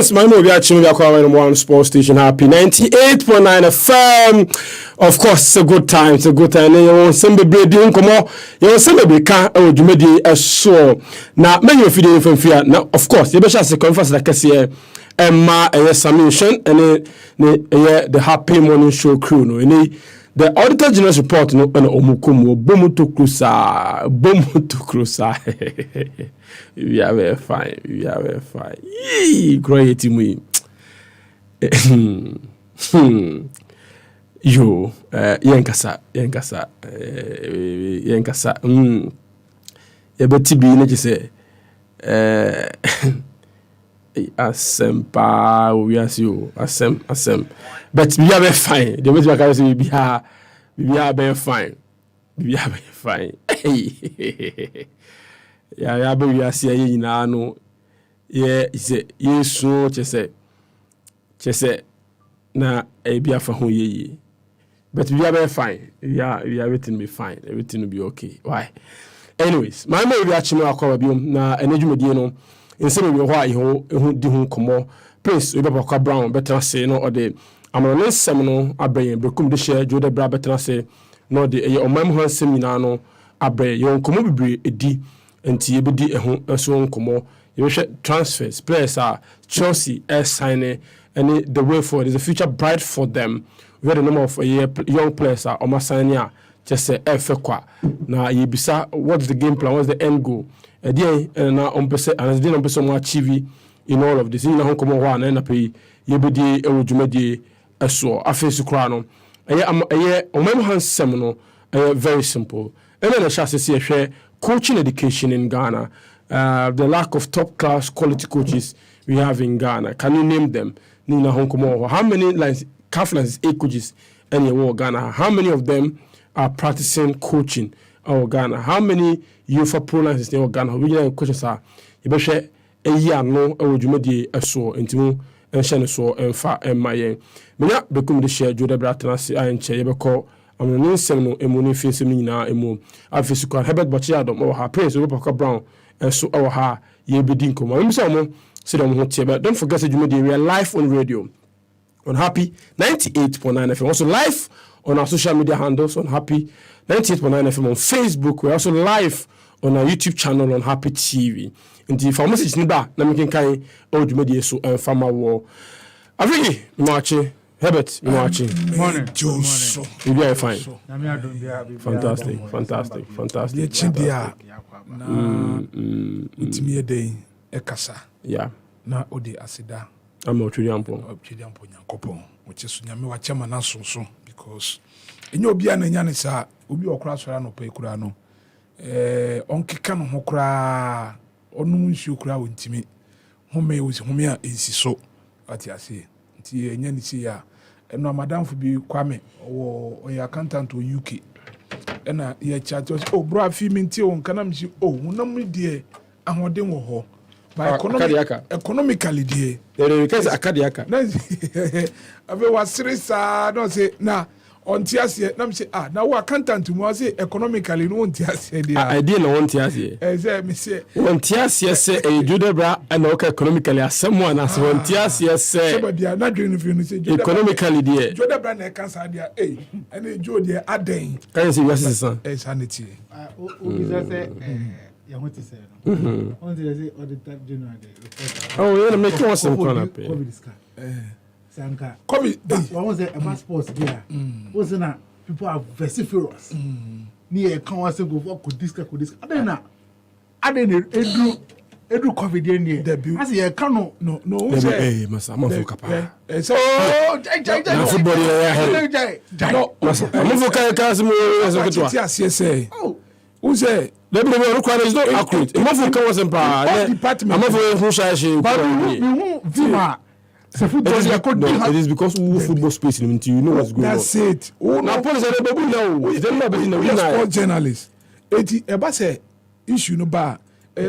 Yes, my name is one sports station happy 98.9 FM. Of course, it's a good time. It's a good time. You some be doing come on. You some be can jumedi so. Now, many of you from fear. Now, of course, you be sure to conference like say Emma and submission and the happy morning show crew no. The Auditor General's report no na omukumu bomuto cruisa. We are very fine. We are very fine. Yee, great me. Yo, yankasa. Ebeti bi na say asempa we are you asem. But we are very fine. The way we can say we are very fine. We are very fine. Ya be we ase ye nyina no ye ise yesu chese na e bia fa ho ye but we are very fine. We are everything be fine. Everything will be okay. Why? Anyways, my man we achimo akwa biom na enedwumedie no inse me ho a ehu di ho komo prince we be brown better say no or the amano nsem no abrayen bekum de share jode bra better say no de e omam ho nsem nyina no abrayen yon komo bibre edi enti yebedi eho eso nkomo yehwe transfers players are Chelsea signing and the way forward is a future bright for them. We had a number of young players are on signing just say kwa na yebisa what's the game plan, what's the end goal na on pese and then on pese mo achieve in all of this na ho nkomo ho na pay yebedi ewudwumadi eso afesu kra no eye omem hansem no very simple and then the chance see hwe coaching education in Ghana, the lack of top-class quality coaches we have in Ghana. Can you name them? Nina Honkomo. How many lines, Kaflans, 8 coaches in your Ghana? How many of them are practicing coaching in Ghana? How many UEFA Pro licenses in Ghana? We know coaches are. You better a year no. Would you make a so into and shine so and far and my yen. Mena become the share Judah Bratanasi and Chayabako. I'm no seminal emoni face me na emo afisi kwa Herbert Bochiado mo ha praise we Brown and so our ha ye be dinko mo say mo say dem ho tie but don't forget that we are live on radio on Happy 98.9 FM, also live on our social media handles on Happy 98.9 FM on Facebook. We're also live on our YouTube channel on Happy TV. And the message ni ba na me kan odumedi so and farmer war afiki marche Herbert, you're watching. Morning. You'll be fine. Fantastic. Utimi day ekasa. Yeah. Na odi asida. I'm Ochiriampo Nyankopon. Which is nyame wa chama na so because enye obi ananya ne sa obi okra sora no pa ekura no. Onkeka no ho kra onu nsu kra wontimi. Home a ensi so. Ati ase. Ti enye ni si ya eno madam fu bi kwame o accountant o UK ena ye chat bro afi minti o nka na msi hunam die ahoden wo ho by economically die there because akadiaka na ave wasiri sa no say na onti ase na msi na wo accountant mu say economically no onti ase dia idea no onti ase say me say onti ase say Judebra and okay economically asem na say onti ase say so bia na dwen fi no say economically dia Judebra na cancer dia ene Jode aden can say yes san sanity obi say ya hoti say no on say Auditor General oh yeah make one some corner pay Sanka. COVID. What was a passport there? Was na people are vociferous. Near can say go for could this. Adena edu COVID there. Debut. As ye can no. Hey masa amafo kapa. So jai. Football no masa amafo kapa se mo so ketwa. Ti ase say. Who say the requirement is not accurate. Amafo kan was empa. Amafo who share she. Vima. It is because we football space you know what's going on. That's it. Now police are babu now. They not be in the sport journalists. Eti eba say issue no ba.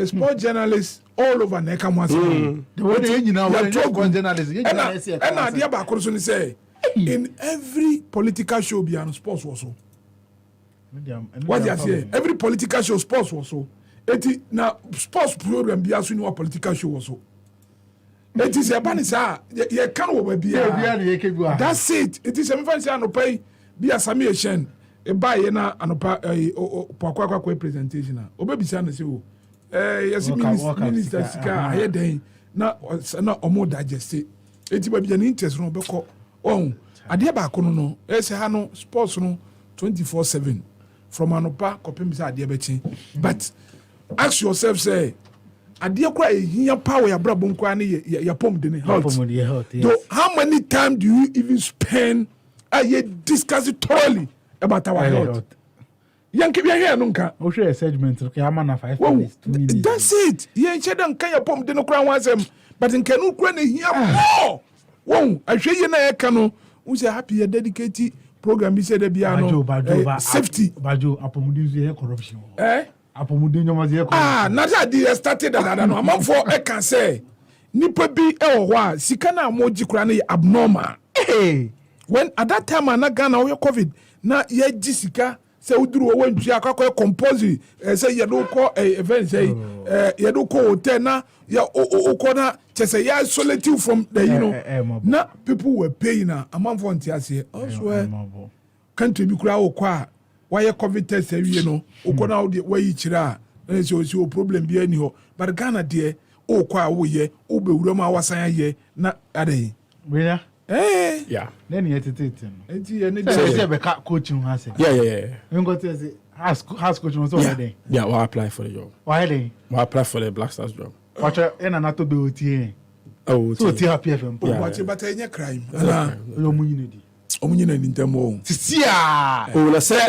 Sport journalists all over Neka once. The way they now sport journalists. And na dia ba so ni say in every political show be an sports also. What you say? Every political show sports also. Eti na sports program be aso ni wa political show also. It is a banisa. You can't be a. That's it. It is a fancy and pay. Be a summation. A buy na anopa kwa presentation. Obebi sana se o. Yes minister sika aye den na omo digest. Enti ba bi na interest no beko. Oh, ade ba ko no say ha no sports no 24/7 from anopa kopem say ade bechi. But ask yourself say ade kwa ehia power ya brabo nkwa ne ya pom de ne health. How many time do you even spend discuss it thoroughly about our health? Young keep your hair nunca. Oh, sure, segment. Okay, I'm on 5 minutes. That's it. You ain't don't care pom de no crown once but in canu kwen here more. Whoa, I show you na cano. Who's a happy dedicated program? He said the piano safety. Bajo, apomudi corruption. Apomudi no was not that started that I know. I'm for I can say. Nipa bi wa sikana moji krani abnormal. Hey. When at that time I not gonna your COVID na ye jisika say uduru owo ntua akwa compulsory say ye do call event say ye do call hotel na ya o na say ya isolate you from the na people were paying na amount for ntia also country bi kura okwa why COVID test you know okona why yi kira na say o problem bi ani ho but Ghana there okwa wo ye obewura ma wasan ye na ade Brenya. Yeah. Then you hesitate. Say coaching has it. Yeah. You go to say has coaching was already. Yeah, we'll apply for the job. Why then? We'll apply for the Black Stars job. Watch in an auto do it. Oh, so tia PFM. But any crime. Omunyina nintemo. Sia. Oh, na say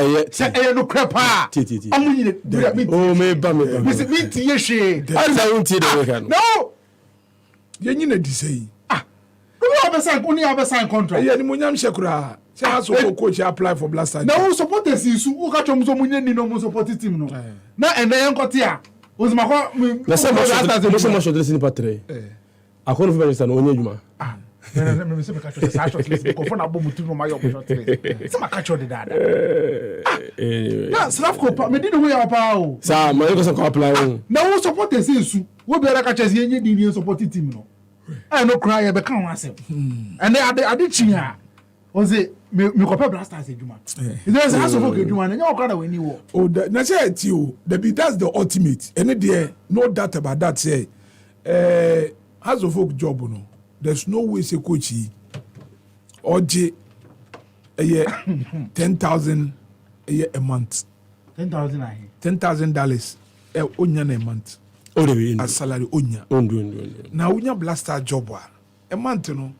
no crapa. Omunyina. Oh, me ba. Me tie she. I don't see the way. No. Yenyina di say. Only have a sign contract. Yeah, the Munyam Shakura. Say has to coach apply for Blaster. Now who support the Sisu? Who catch so many no support team no. Now and then got here. Was my na say much of this in patre. I can't even understand only you ah. Me say me catch the short list because for na bomu tu no my short list. Say my catch the dada. Na Slavko me did way up o. Sa my go say apply. Now who support the Sisu? Who be like catch say any di support team no. I no cry be kan wasem. And I did chinya. Was it me compare Blasters ejuma. There's a house of ejuma na you kwada we ni wo. Oh, na say it you. That's the ultimate. Any there no doubt about that say. House of folk job no. There's no way say coach oje a year 10,000 a year a month. $10,000 onya a month. Oh, the as salary onya. Now onya Blaster job a month no.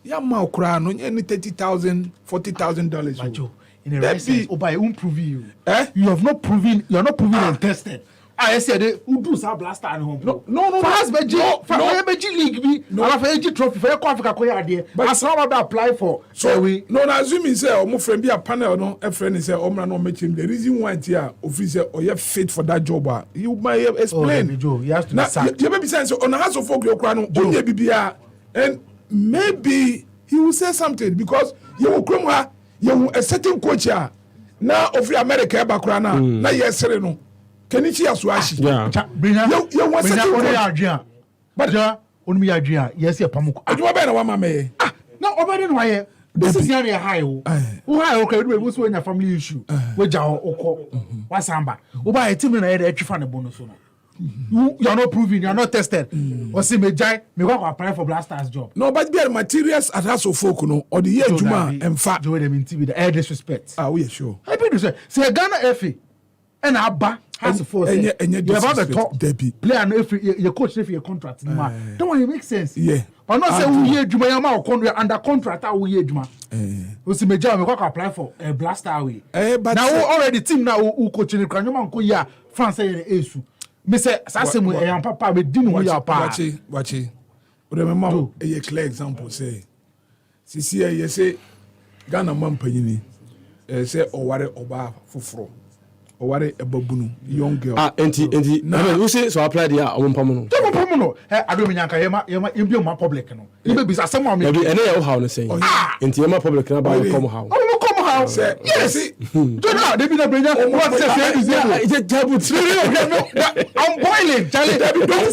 Ya ma okra no any $30,000, $40,000. Bajo, in a right sense, by prove you. You have not proven. You are not proven and tested. I said, who do some Blaster at home? No. Fast Beji League be. No, have a trophy for Africa. But as long as I apply for, so we no. Na assuming say or my friend be a panel no. A friend is say Omra no make him. The reason why here officer or you fit for that job. You might explain. Joe, you have to be sacked. You may be saying so on the house of folk you cry no. Only BBA and maybe he will say something because you will come here. You will a certain coach here. Now of America background na yes no. Kenichi Aswashi. Yeah. You want to but only Adria. Yes, you pamuko. You are better, Mamma. No, over why this is very high. Why, okay, we was when a family issue. Which are what's Samba. Uba a team in a fan bonus. You are not proving, you are not tested. Or see me jai, me go apply for Blasters job. No, but there are materials at House of Folk, no, or the year Juma and fat. Join them in TV, the air disrespect. Ah, we are sure. I be to say Ghana Effie and Abba. Has a force. And you have a top player and if your coach if your contract. Don't want to make sense. Yeah. But not say we hear Juma Yama under contract we hear Juma. We see Major we go apply for a Blaster way. But now already team now who coaching the Kranyoma ko ya France say esu. Me say asasemu e yan papa be din we ya pa. Watch. Remember a clear example say. Sisi you say Ghana man panyini say oware oba foforo. Or a babunu, young girl. Enti. No, we say so apply there. Pamuno. I don't mean you be my public. No, you be someone. Maybe any how to say. Enti my public na ba come how. now. Yes. Don't know. They be the Brenya. What say? It's a double tree. I'm boiling. Charlie, don't boil.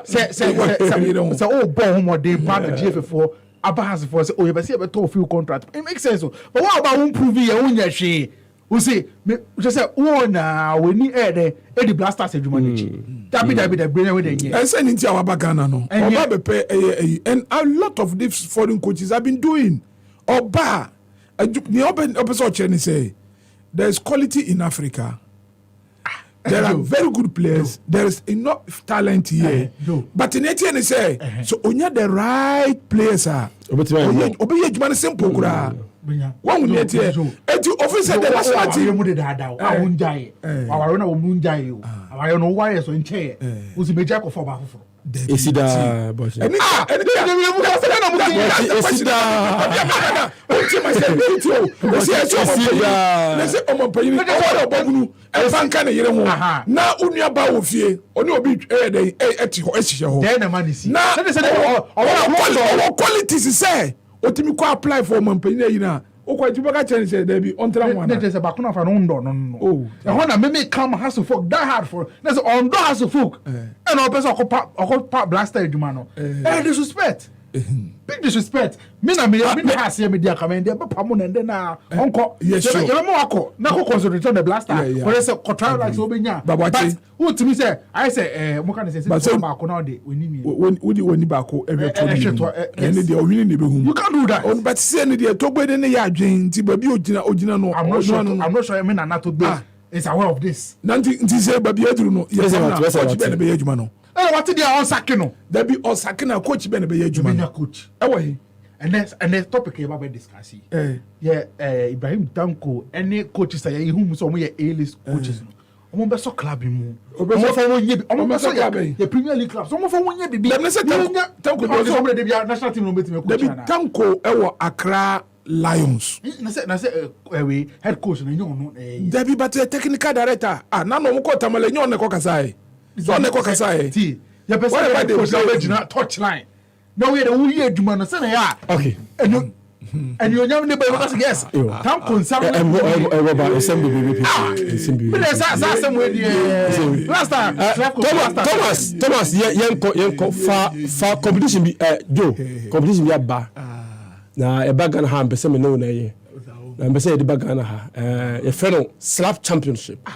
Say, oh, boy, they ban the GF4. Abahas for say, oh, you see a few contract. It makes sense. But what about improving your own she? We say, just say, oh, now we need the blasters of humanity. That be the Brenya with the and send into our bagana no. And a lot of these foreign coaches have been doing. Oba, the open episode say, there's quality in Africa. There are very good players. There is enough talent here. But in Etienne say, so only the right players are. Obe man simple kura. One will net here. And you officer the national team. I don't know why so in chair. Who's the major of our Is it that? Now, Unia Bawofie, only obi qualities say, Otimi ko apply for Mampany yina. O kwa Jibaga chance there be on one. That is a back of an no. Oh, the one that may come has to folk that hard for. That's on do has to folk. And all person pop blaster Jumano. Disrespect. Big disrespect. Me has here media coming there, but Pamon and then uncle. Yes, sir. Now concentrate on the blaster. But it's a control like Sobina. But who to me say, I say, Mokan says, but so we need me. When you back every 20 you can't do that. But send the top way in the yard, Jane, Ojina. No, I'm not sure I mean not to be. Is aware of this. Nothing to say, but you know, yes, better be Jumano. What did they all Sakino? There be all Sakina coach better be Jumana coach. Away. And next topic about discussing. Ibrahim Danko, any coaches say whom some way A-list coaches. I'm a club in the Premier League club. Some of 1 year be national team. Danko, Accra Lions. Head coach and you know, Debbie, but a technical director. None of Tamale, you know, Kokasai. So, Nekokasai. Your best original touchline. No, we don't hear Jumana. Okay. And you never know because yes, Tanko and some Thomas, far competition be Joe, competition be bar. Now a bag and ham, some no nay. And say the bag and a fellow slap championship.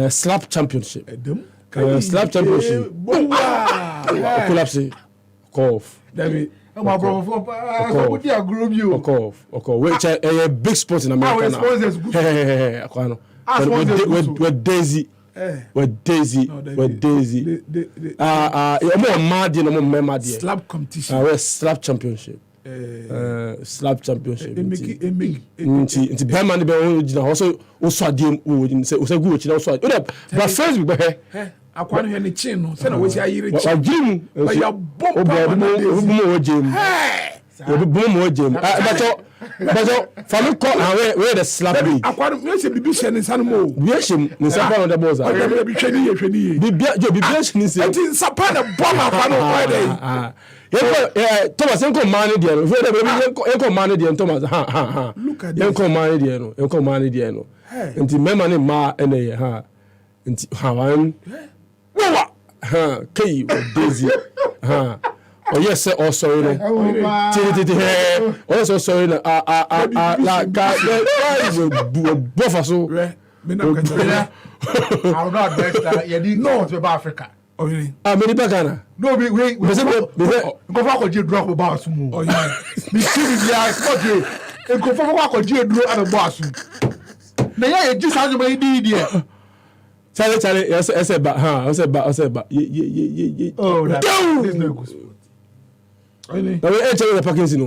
Slap championship. Slap championship. Collapse. Cough. David. Which a big sport in America with Daisy. Slap competition. Slap championship. Slap championship. It's Berman also but Facebook. I can't hear any chin. Send away your dream. But your bomb. But from call where the slap be. I can't miss a baby shan in Sanmo. We are shim in Sapa on the boss. I will be shady. It's in Sapana bomb. Thomas, you come money, dear. You come money, dear. Thomas, ha. Look at you come money, dear. You come money, dear. And the memory ma and a ha. And how Kay Daisy. Oh yes, sir. Also, also sorry. Buffaso. I'm not better. You didn't know about Africa. Oh, really? Many Bagana. No, we go back with you drop about some. Oh, yeah. We see the idea. And go back with you drop at a boss. Now, just how you made the idea. Charlie, I said, but oh, that's no good sport. Now we enter the Parkinson.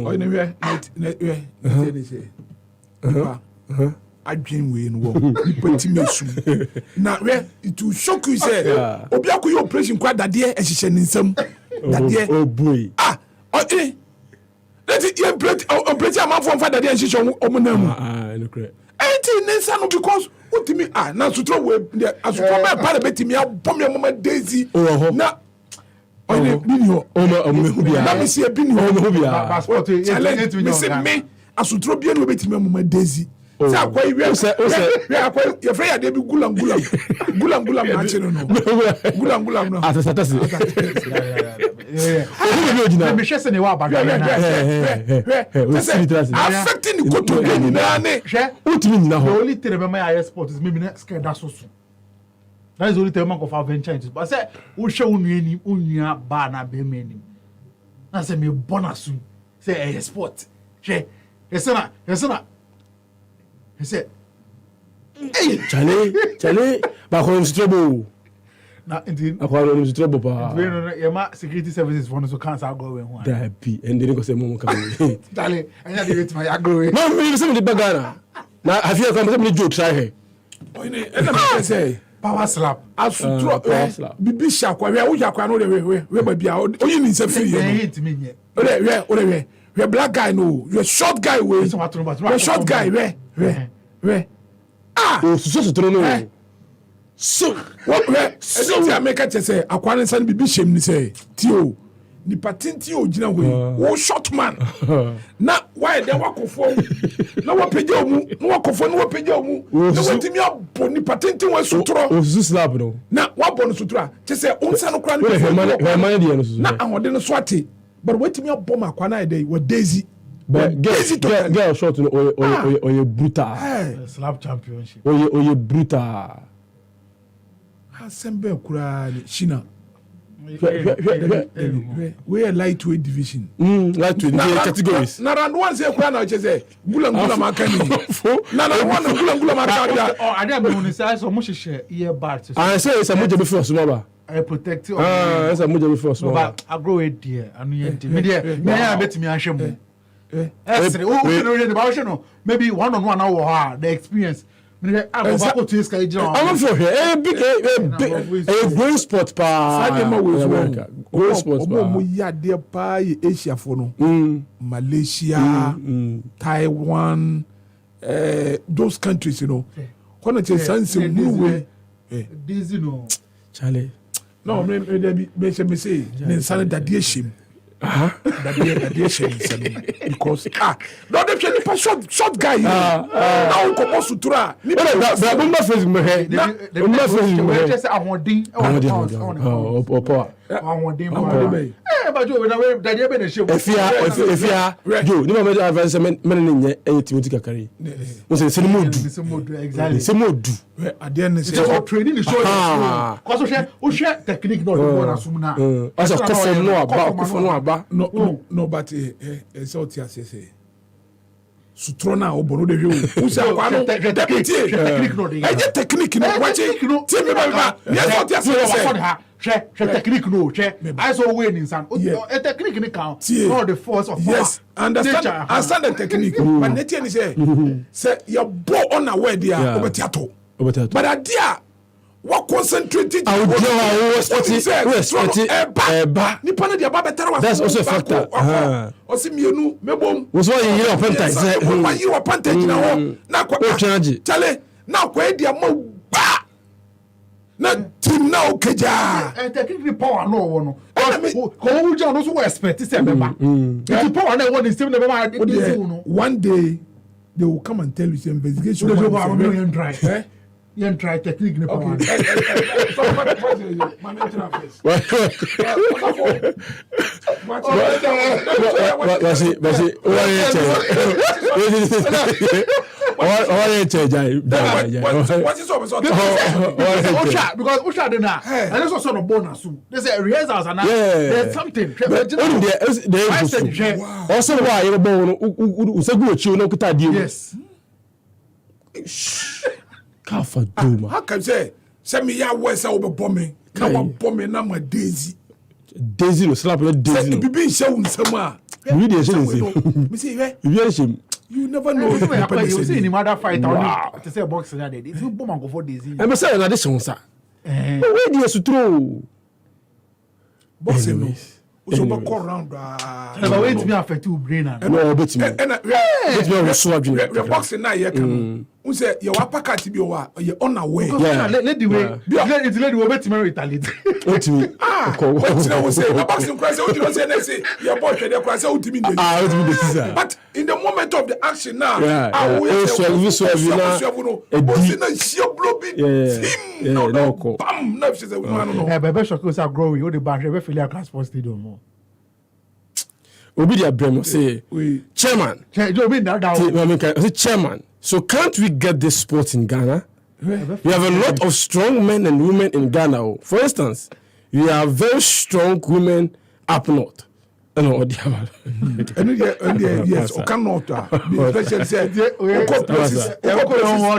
I dream we in war. Now, it will shock you, say, Obiaku, your operation quite that dear, and she said in some that dear. Oh, boy. Okay. Let it play a man from Father, and she showed Omanam. Anything necessary because what to me, now to throw away as to come back, part of it, me, Pommy, Daisy. Now, Ohene bini ho. Omo bia. Na me see bini ho. Omo bia. Passport Challenge me say me asutro bia no betimi amuma Daisy. Say akwa we akwa your friend dey be gulam na cheno no. Gulam no. Atase. Me share say ne wa bagana affecting the koto be nyina ne. Utimi nyina the ho. only thing about my sport is maybe not scared that so. That is the only thing man of adventure into. But say we show unia ba na be meni. Na say me bonus say sport. She yesana. He said, "Hey, Chale, ba ko im trouble. na indeed. Akwa im trouble pa. We no your security services for no so cancel go when one. Da bi, and then ko say mo come. Dale, anya dey wait my agro. No, me say me the bagana. Na afia ko me joke try here. Ohene ena me say Power slap. asutro bibi shakwa we yakwa no we ba bia oyi ni se free They no. hit me nye. We black guy no, you short guy we. We short guy we. O so tro no. So what we e make it say akwane san bibi shem ni say tio ni patenti o gina we wo short man na why dey wakofo na wo peja omu na wakofo na wo peja omu na wo timi abo ni patenti wo sutro O so slap no. na wabo no sutro a say onsa no kra no We man dey no so. na ahode no so ate but wetimi abo makwana dey wo Daisy But girl short no oye brutal. Slap championship. Oye brutal. Asembe kura Shina we are lightweight division. Lightweight categories. Na round one say kura na say gula makani. Na one gula makani. Oh, I dey be say so mo hihye earbud. I say it's a moja before small ba. I protect you. It's a moja before small. But I grow it there. Anu ye dey. Me ya betimi ahwe mo. Maybe one-on-one now the experience. I'm for here. Big growing sport pa. Growing sports pa. Ya there pa Asia for no. Malaysia, Taiwan, those countries, you know. When it is sense way. This, you know. Charlie. No, me say, me say that dear shame. That dear shame because no dem short guy now we come sutura ni But bomba face me he. Bomba face me he. Just ahondin. Opo. But you na daddy be na show. Efia. Jo, ni ma me advance men nye Timothy Kakari. We say se modu. Exactly. Se modu. At the end It's all training the show. Cause we share technique no go na sum na. Asa kofo no aba. No but it's all tia say sutro na obono de hwe o usa kwa no technique no dey technique no wache ti me ba yes all tia say she technique no she I so we in san a technique ni kan all the force of power. Yes, understand the technique but netie ni say your ball on a word dia obetiato but adia what concentrated nipa na dia ba betara wa. That's also a factor. Osi mienu mebom Was why you hear panta say why you panta gina ho na kwa chale na kwa dia ma ba na team na okeja technically power no wo no ko wo ja no so expect say be ba the power na wo the team na be ma one day they will come and tell you say investigation you try technique ne power. Because Usha did not. And that's also a bonus. There's a rehearsals and there's something. Also, why you're born? Yes. How can say me ya wesa obe bombe na wa bombe na ma Daisy no slap no Daisy no bibi nse unsam a we dey say me say you never know you see in mother fight on to say box na dey if you bomb go for Daisy e be say na dey sonsa we dey sutro boxing no so ba call round but wait me affect you brain no bet me bet me so adwene boxing na ye kan who say you are packed to be you unaware. Yeah, let the way. It's let the way to marry retaliate. What me? What you say? The boxing class. What you say? Your boy can you class? What do you mean? But in the moment of the action now, I will say, no, bam, no, she said, no. Bebe Shoko say growing. You the back. Bebe fill class sports stadium. Obi dia bremo say chairman. Chairman. So can't we get this sport in Ghana? We have a lot of strong men and women in Ghana. For instance, we have very strong women up north. No, yes, o cannot. Especially say,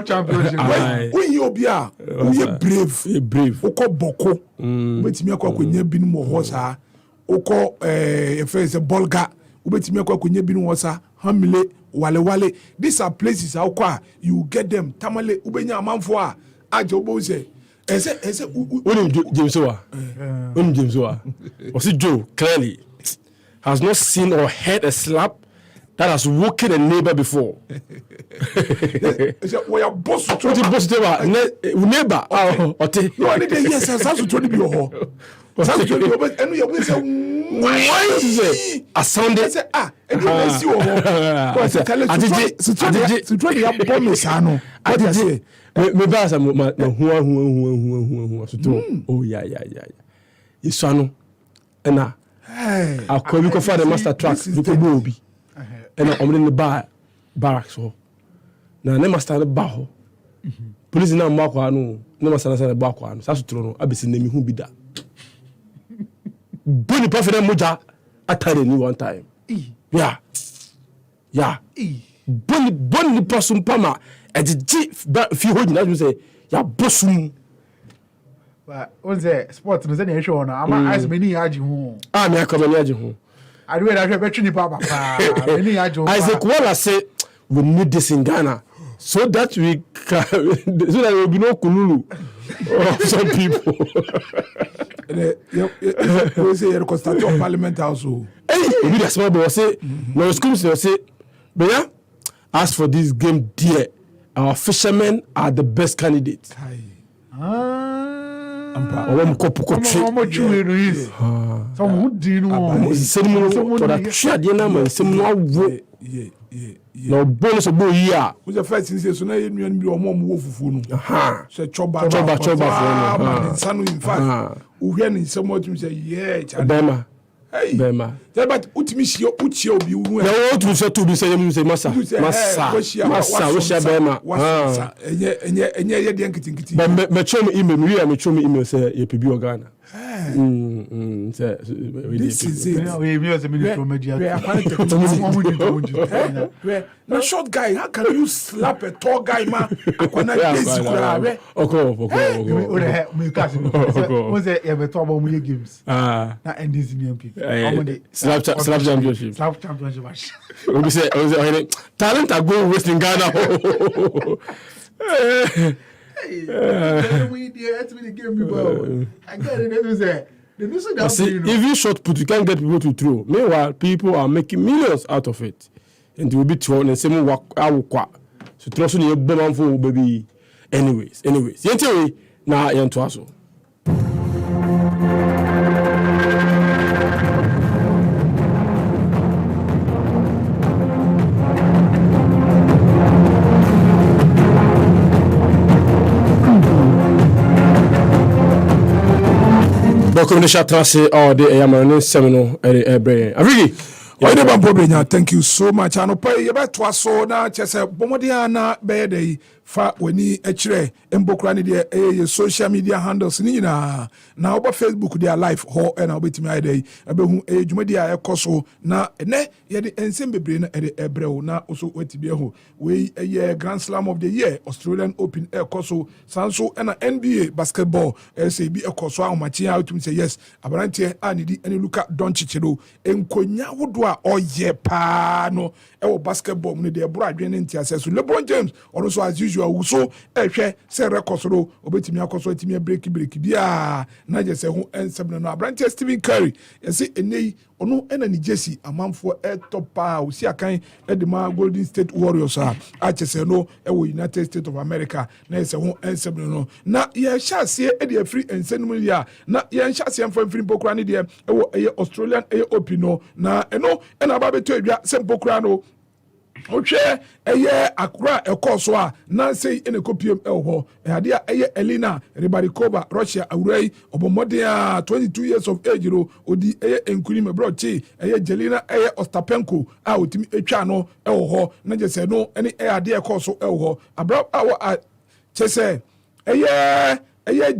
championship. When you be brave. Oko boko. Betimi akwa kwenye binu mo hosa. Oko efese bolga. Ubetimi akwa kwenye binu hosa. Hamile wale. These are places how you get them. Tamale ubenya amanfo a aje obo say. Ese James Owa. Was it Joe clearly has not seen or heard a slap that has woken a neighbor before. We are boss to neighbor. No, I need to yes, that's to be your that's to be and you will say why is it a Sunday say and you see you to try to promise ano what you say me ba sa hu oh yeah isano na akwa bi ko fa the master track bi ko bo obi na omre ne ba barracks ho na ne master ne ba ho police na mma kwa no ne master na sa ba kwa no sa sutro no abesi na mi hu bi da boni pa fe na moja atare ni one time yeah boni pasum pama ejiji fi ho nyina ju say ya bosum. But what's that sport no say na show no ama as many aji ho me akomani aji ho ade we da hwe betwi ni papa many aji ho Isaac Waller say we need this in Ghana so that we can so that there will be no kululu of some people. We say you constitute of parliament also. Hey, we be small boy say no school say Benya ask for this game dear. Our fishermen are the best candidates. Omo kopuko twi. Omo chuwe no is. So who do no? Semu to da twi ade na man semu no awo. No bonus obo yi a. Who the first thing so na ye nuan bi omo wo fufu no. Say choba for no. Sanu in fact. Uhwe ni semu otum say yeah. Bema. Hey. Bema. But utimi shi uchi obi wu. Na wo tu so to bi say yemu say masa we share Bema. Enye ye de nkitikiti. Me chom email say ye pebi Ghana. Say this is it. We as a minister media. Na short guy, how can you slap a tall guy man? Akwana yes kura. Okay. Me cast. Was it ever talk about me games? Na end this new people. Slap championship. We say talent are going west in Ghana. We the game people. I get it. If you shot put, you can't get people to throw. Meanwhile, people are making millions out of it. And they will be thrown and same work. So throw some your bomb for baby. Anyways. Yentewe na yentwaso. Welcome to Shatrase all day. I am on seminal Brenya. Really? Ohene Bampoe Brenya, thank you so much. Ano pa yeba to so na chese bomodia na be dey fa wani ekire embokra ne de social media handles ni na oba Facebook dia live ho na obetimi ai dey abehu dwumadi a ekoso na ne ye de ensem bebre na ebrew na oso wetibie ho we Grand Slam of the Year Australian Open ekoso sanso na NBA basketball SAB ekoso ahomachi a utumi say yes abrante anidi ene Luka Doncic do enkonya wodo a oye pa no basketball mu de bro adwene ntia say so LeBron James also as usual individual so ehwe say record no obetimi akoso etimi break bia na je say ho ensem no Abrante Stephen Curry say enei ono ena ni Jesse amanfo top pa osi akan edema Golden State Warriors a chese no ewo United States of America na say ho ensem no na ye hyase e de free ensenum ya na ye hyase mfamfiri pokura ne de ewo Australian Open no na eno ena ba beto adwa se pokura no ohwe eye akura ekoso a na sei ene kopiem eho ade a eye Elena Rybarikova Russia awurai obomode a 22 years of age ro odi eye enkuni me brochi eye Jelena eye Ostapenko a otimi etwa no eho na je se no ene ade ekoso eho abra a chese eye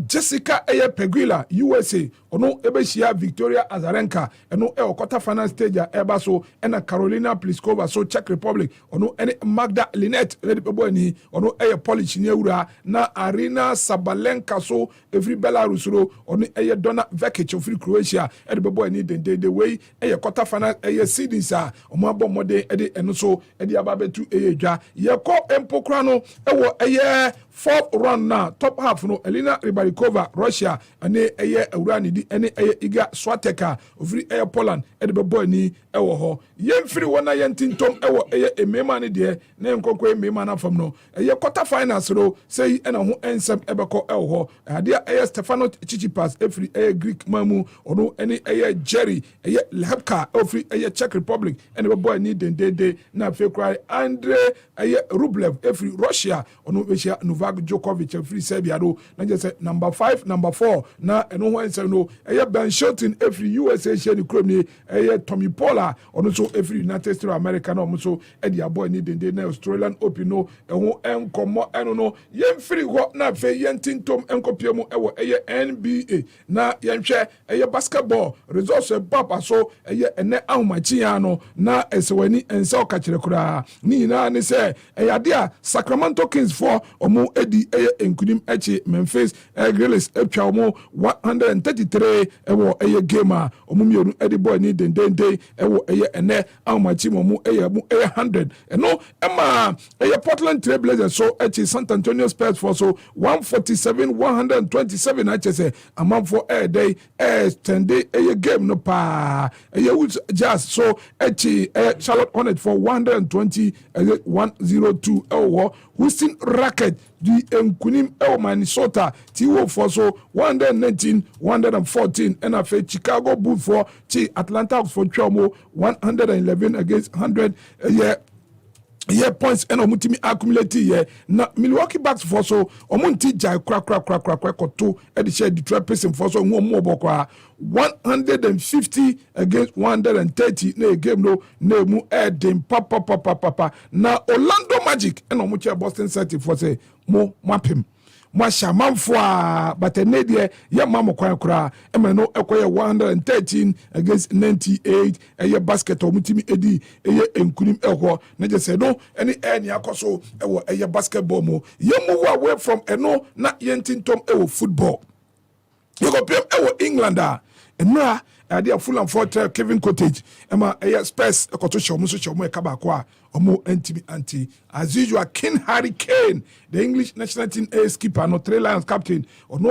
Jessica eye Peguila USA ono ebeshia Victoria Azarenka eno quarter final stage eba so ena Carolina Pliskova so Czech Republic ono ene Magda Linet edipebo ani ono eye Polish ni ewura na Arina Sabalenka so every Belarus ro ono eye Donna Vekic of Croatia edipebo ani de way eye quarter final eye seedings omo abomode ede eno so ede ababetu eye dwa ye ko empokra no ewo eye fourth round na top half no Elena Rybarikova Russia ane eye ewura ni ene eye Iga Swiatek ofiri eye Poland edibebo ani ewo ho yemfiri wona yentintom ewo eye emema ne de na nkonkwo emema na fam no eye quarter finals ro sei ena ho ensem ebeko ewo ho ade eye Stefano Tsitsipas efiri eye Greek mamu ono ene eye Jerry eye Lepka ofiri eye Czech Republic ene bebo ani dendede na fe cry Andre eye Rublev efiri Russia ono besia Novak Djokovic efiri Serbia ro na je say number 5 number 4 na eno ho ensem no eye Ben Shelton every USA share krom ni eye Tommy Paula ono so every United States of America no so e dia boy ni dende na Australian Open no eho enkomo eno no yemfiri ho na fe yentintom enkopiemu ewo eye NBA na yenhwe eye basketball results papa so eye ene ahomachi ya no na esewani ense okachire kura ni na ne se eye ade a Sacramento Kings for omo edi eye enkudim echi Memphis Grizzlies etwa omo 133 ewo eye game omumionu edi boy ni dendende ewo eye ene ahomachi mu eye 100 eno ema eye Portland Trail Blazers so echi San Antonio Spurs for so 147 achese amamfo day extend eye game no pa eye Jazz so echi Charlotte Hornets for 120 102 ewo Houston Rockets di enkunim ewo Minnesota T.O. for so 119 114 and afa Chicago Bulls for Atlanta Hawks for Chomo 111 against 100 points and omutimi accumulate na Milwaukee Bucks for so omunti jai kra koto e de share Detroit Pistons for so mo bokwa 150 against 130 na game no na mu edem papa na Orlando Magic and omuchi Boston Celtics for say mo mapem Masha Manfwa, but a nadia, ya mamma quackra, Emano acquire 113 against 98, a year basket or mutimi edi, a year enkunim elho, Naja said no, any akoso, a year basketball mo, you move away from no, not yentin tom football. You go pay Englander, and now, idea full and forte Kevin Cottage, Emma a space a cottage muso kabakwa. Omo anti as usual King Harry Kane the English national team ace keeper no Three Lions captain ono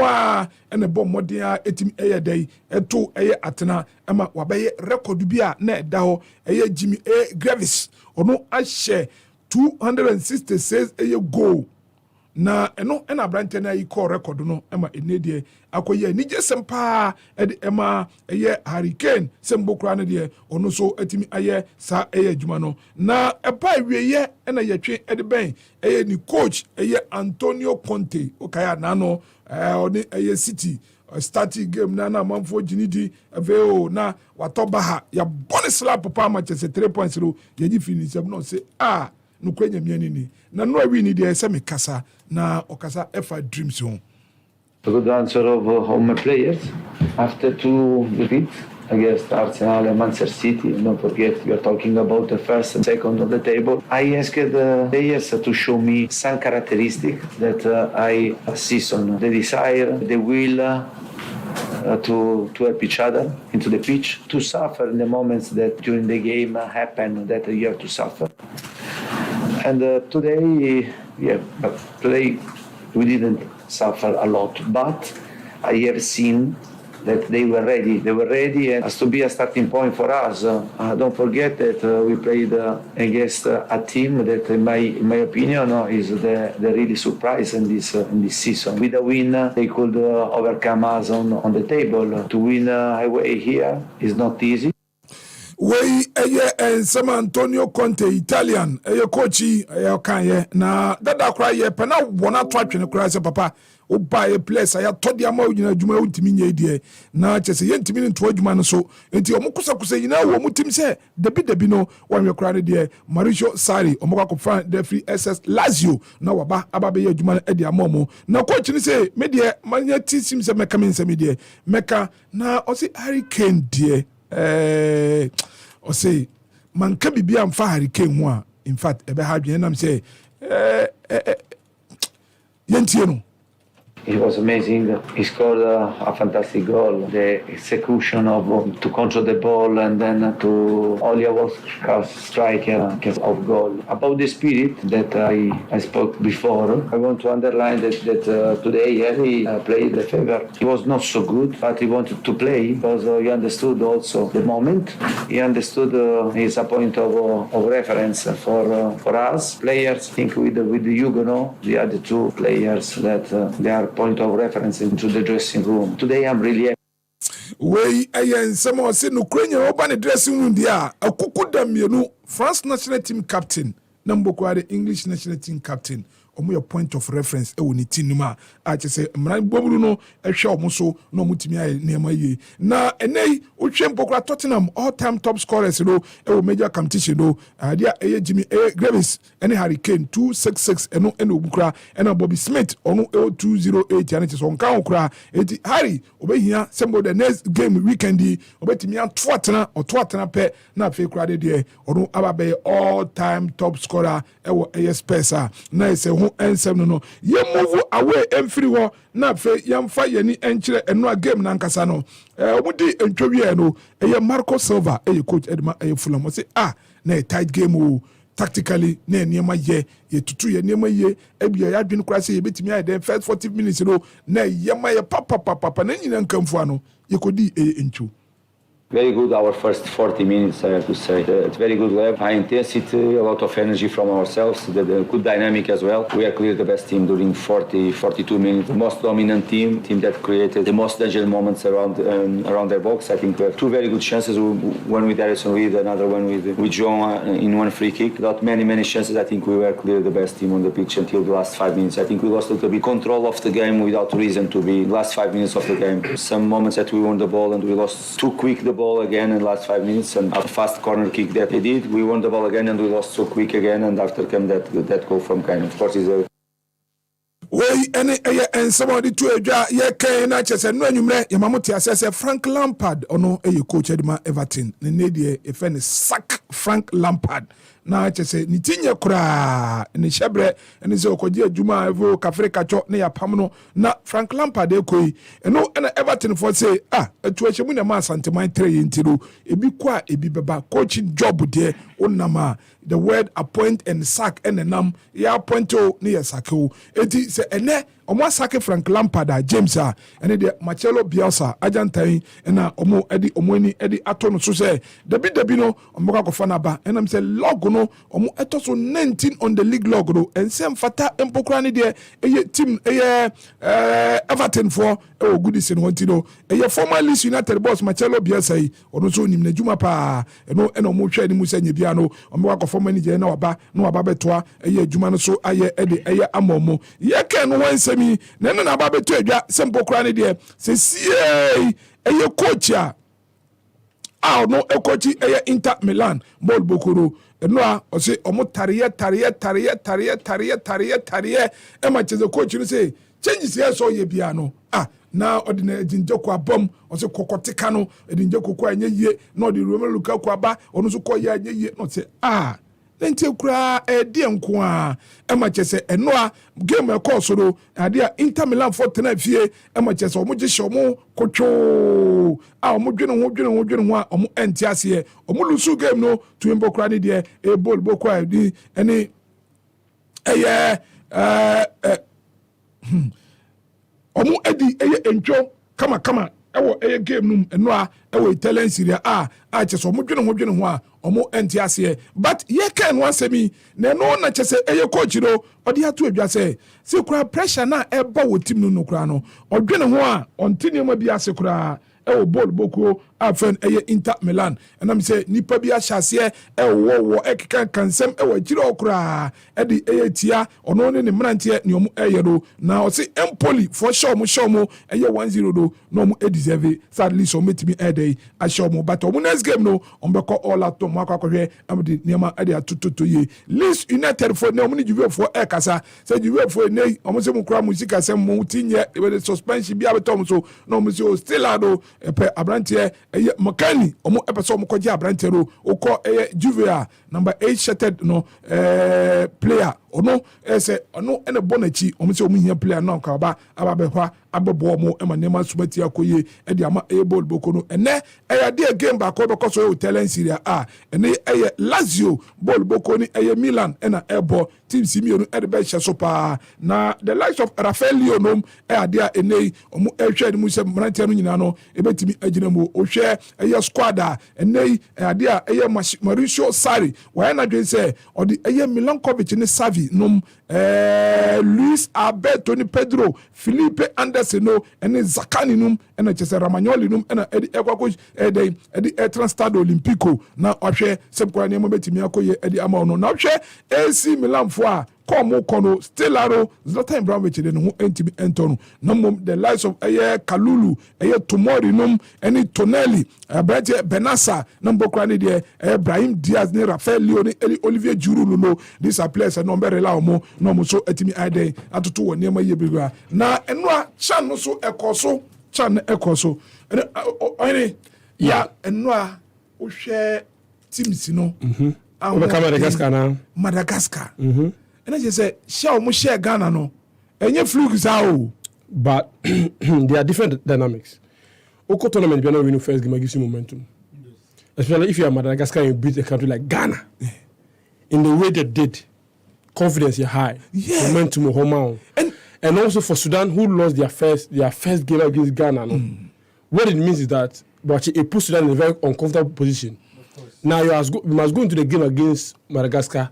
and a bomb modern etim day eto atena ema wabaye record bia na da ho Jimmy A Gravis ono a share 266 goal na eno ena Abrante na equal record no ema enedie akoye ni jesempa ema Harry Kane sembokra na de ono so atimi aye sa adwuma no na epa wieye ena yetwe ben ni coach Antonio Conte okaya na no oni City starting game na manfo ginidi aveo na watoba ha ya bonus slap papa Manchester 3 points ro ye finish no say no kwenya miani ni na no wi ni de se me kasa na okasa efa dreams home. A good answer of home players after 2 defeats against Arsenal and Manchester City. Don't forget, we are talking about the first and second of the table. I asked the players to show me some characteristics that I season, the desire, the will to help each other into the pitch, to suffer in the moments that during the game happen that you have to suffer. And today yeah, but today we didn't suffer a lot, but I have seen that they were ready. They were ready, and has to be a starting point for us. Don't forget that we played against a team that, in my opinion, is the really surprise in this season. With a win, they could overcome us on the table. To win away here is not easy. Wey eye San Antonio Conte Italian coachy kanye na dada kra ye pe na wona to atwene kra se papa wo ba ye place ya to dia ma ugina adwuma untimi nye die na chese ye ntimi nto adwuma no so enti omukusa yina wo mutim se debi no wanwe kra ne die Mauricio Sarri omukwa fa the free SS Lazio na waba ababe ye adwuma e dia momo na coach ni se me die manya tisim se meka men se me die meka na o se Harry Kane die or say man can be am fa Hurricane ho in fact ebe ha dwen nam say yentieno. It was amazing. He scored a fantastic goal. The execution of to control the ball and then to only was striker of goal. About the spirit that I spoke before, I want to underline that today he played the favor. He was not so good, but he wanted to play because he understood also the moment. He understood his a point of reference for us players. I think with Hugo, the other two players that they are point of reference into the dressing room. Today I'm really happy. Wey ayen some say no Ukraine oba ne dressing room dia akuku da mienu France national team captain number kware English national team captain omo your point of reference e woni tinuma a che say mran boburu no ehwe omo so no mutimi aye nema yi na enei ohwe mpokra Tottenham all time top scorers no e wo major competition no dia eye Jimmy Graves ene Harry Kane 266 eno obukra ena Bobby Smith ono 208 ane che so nka okra eti Harry obehia sembo the next game weekend obetimi antoatena otoatena pe na fe kra de ono ababe all time top scorer e wo Spurs na ese ho ensem no ye move away emfiri ho na fe yamfa yeni enkyere eno a game na nkasa no omudi entwowie no eye Marco Silva eye coach Edma eye Fulham say na tight game o tactically na eniema ye tutu ye eniema ye ebia ya dwen kra say ye betimi aye den first 40 minutes no na yema ye papa na nyina nkamfu ano ye kodi eye entwo. Very good, our first 40 minutes, I have to say. It's very good. We have high intensity, a lot of energy from ourselves, the good dynamic as well. We are clearly the best team during 42 minutes. The most dominant team that created the most dangerous moments around their box. I think we have two very good chances, one with Harrison Reed, another one with John in one free kick. Not many chances. I think we were clearly the best team on the pitch until the last 5 minutes. I think we lost a little bit control of the game without reason to be. Last 5 minutes of the game. Some moments that we won the ball and we lost too quick the ball again in the last 5 minutes, and a fast corner kick that they did. We won the ball again and we lost so quick again, and after came that goal from Kane. Of course, is a wey ene and somebody to edwa ye kan na chese no anwumre ye mamote asese Frank Lampard ono coach Edma Everton ne nedie e sack Frank Lampard na chese ni tinye kura ni shebre ene se okoji adwuma evo kafrika cho ne yapam no na Frank Lampard ekoi eno ena Everton for say etu ehemu na ma santeman 3 yentiro ebi kwa ebi beba coaching job de onama the word appoint and sack and nam ya appointo ne ya sackeo enti se ene omo asake Frank Lampard James ene de Marcelo Bielsa ajantan na omo edi omo ani edi ato no so se dabi no omo ka kofa na ba enam se log no omo etoso 19 on the league log no ensem fata empokra ne de eye team eye Everton for e goodies no wanti no eye former Leeds United boss Marcelo Bielsa yi ono so nim na juma pa eno omo hwa ni musa nya bia no omo ka kofa manager na waba betoa eye juma no so aye ede eye amomo ye ken no wansem nene na babeto adwa sempo kra ne de se sie eye coach no coach eye Inter Milan ball bokoro eno o se omo tariye e ma cheze coach no se changes here so ye bia no na ordinary dinjeko abom o se kokotika no dinjeko ko anya yie na odi Romelu Lukaku aba ono so ko ye anya yie no se nti kura de nko e ma chese eno game e course ro ade Inter Milan for tena fie e ma chese omo gihye omo kotwo omo dwene ho omo enti ase omo lusu game no to embo kura ne de e ball bokwa di ene ɔmo edi entwo kama ɛwɔ game num ɛno ɛwɔ Italian Serie A kyɛ sɛ ɔmo dwene ho a ɔmo ɛnte aseɛ but yɛka no asɛm na ɛno na kyɛ sɛ coach no ɔde ato adwa sɛ kura pressure na ɛba wɔ team no kura no ɔdwene ho a ɔnte nneɛma bi ase kura ɛwɔ ball bokuo afɛn Inter Milan ɛnam sɛ nipa bi ahyɛ aseɛ ɛwɔ ɛkeka kansɛm ɛwɔ akyire ɔkura ɛde tia ɔno ne mmeranteɛ ne ɔmo no na ɔse Empoli for hyɛ ɔmo 1-0 do na ɔmo deserve sadly so ɔmo timi ahyɛ ɔmo but ɔmo next game no ɔmo bɛkɔ all out ɔmo akɔhwɛ ɔmo de nneɛma ɛde atototo yie Leeds United for ne ɔmo ne Juve for ɛkasa sɛ Juve for ne ɔmo sɛ mo kura mo sika sɛ mo ti nyɛ ɛbɛ suspension bi abɛtɔ ɔmo so na ɔmo sɛ o still ado ɛpɛ abranteɛ Makani ɔmo ɛpɛ sɛ ɔmo kɔgye abranteɛ no okɔ Juve a number 8 shirted no player ɔno ɛsɛ ɔno ɛna bɔ n'akyi ɔmo sɛ ɔmo hia player na ɔkaba abɛhwa abɛbɔ ɔmo ɛma nneɛma sumati akɔye ɛde ama ball boko no ɛnɛ ɛyɛ game baako bɛkɔ so Italian Serie A ɛne ɛyɛ Lazio ball boko ni Milan ɛna ɛbɔ team simienu ɛde bɛhyɛ so paa na the likes of Rafael Leonom ɛyɛ a ɛnɛ ɔmo ɛhwɛ ne mu sɛ mmeranteɛ no nyinaa no ɛbɛtumi agyina mu ɔhwɛ squad a ɛnɛ ɛyɛ a Mauricio Sarri wɔyɛ n'adwene sɛ ɔde Milankovic ne Savi nom Luis Alberto ni Pedro Felipe Anderson no ɛne Zakani nom ɛna kyɛ sɛ Romagnoli nom ɛna ɛde ɛkɔkɔ ɛde Transtado Olimpico na ɔhwɛ sɛbkora nneɛma bɛtumi akɔyɛ ɛde ama ɔno na ɔhwɛ AC Milan fo a kɔmo kɔno Stellaro Zlatan Ibrahimovic de ne ho ɛntimi ɛntɔ no na mmom the likes of Kalulu Tomori nom ɛne Tonelli Brete Benassa na mbɔkora ne deɛ Brahim Diaz ne Rafael Leo ne Olivier Giroud no these are players na ɔmbɛrela ɔmo na ɔmo so ɛtimi ayɛdɛn atoto wɔ nneɛma yie bebree na ɛno a Chan no so ɛkɔ so ɔne ya ɛno a wohwɛ teams no Madagascar ɛna kyɛ sɛ hyɛ ɔmo hyɛ Ghana no ɛnyɛ fluke saa o but there are different dynamics. Oko tournament, you're not winning first game, gives you momentum. Especially if you are Madagascar and you beat a country like Ghana. In the way they did, confidence is high, momentum is home. And also for Sudan, who lost their first game against Ghana. No? What it means is that but it puts Sudan in a very uncomfortable position. Now you must go into the game against Madagascar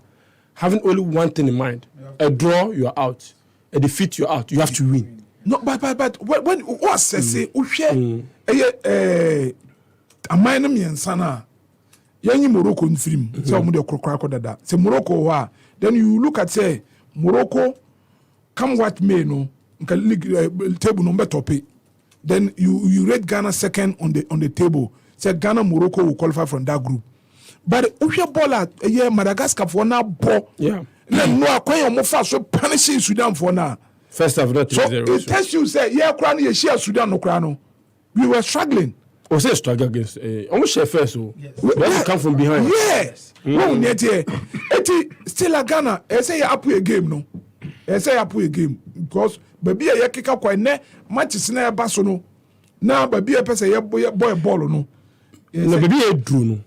having only one thing in mind. A draw, you are out. A defeat, you are out. You have to win. No, but when what say Ushe a minor miansana Yanni Morocco in film, so Mude Crocraco dada. Say Morocco, then you look at say Morocco, come what may no table number topic. Then you rate Ghana second on the table. Say Ghana Morocco will qualify from that group. But Ushe Bola Madagascar for now ball. Yeah. No acquire more fast so punishing Sudan for now. First of all, so it tells you say Krani you share Sudan no Krano. We were struggling. We say struggle against almost share first so we have to come from behind. Yes. No net here. Still a Ghana, say up a game no. Say up a game because baby a kick up quite ne matches na baso no. Now baby a person boy ball no. No baby a drew no.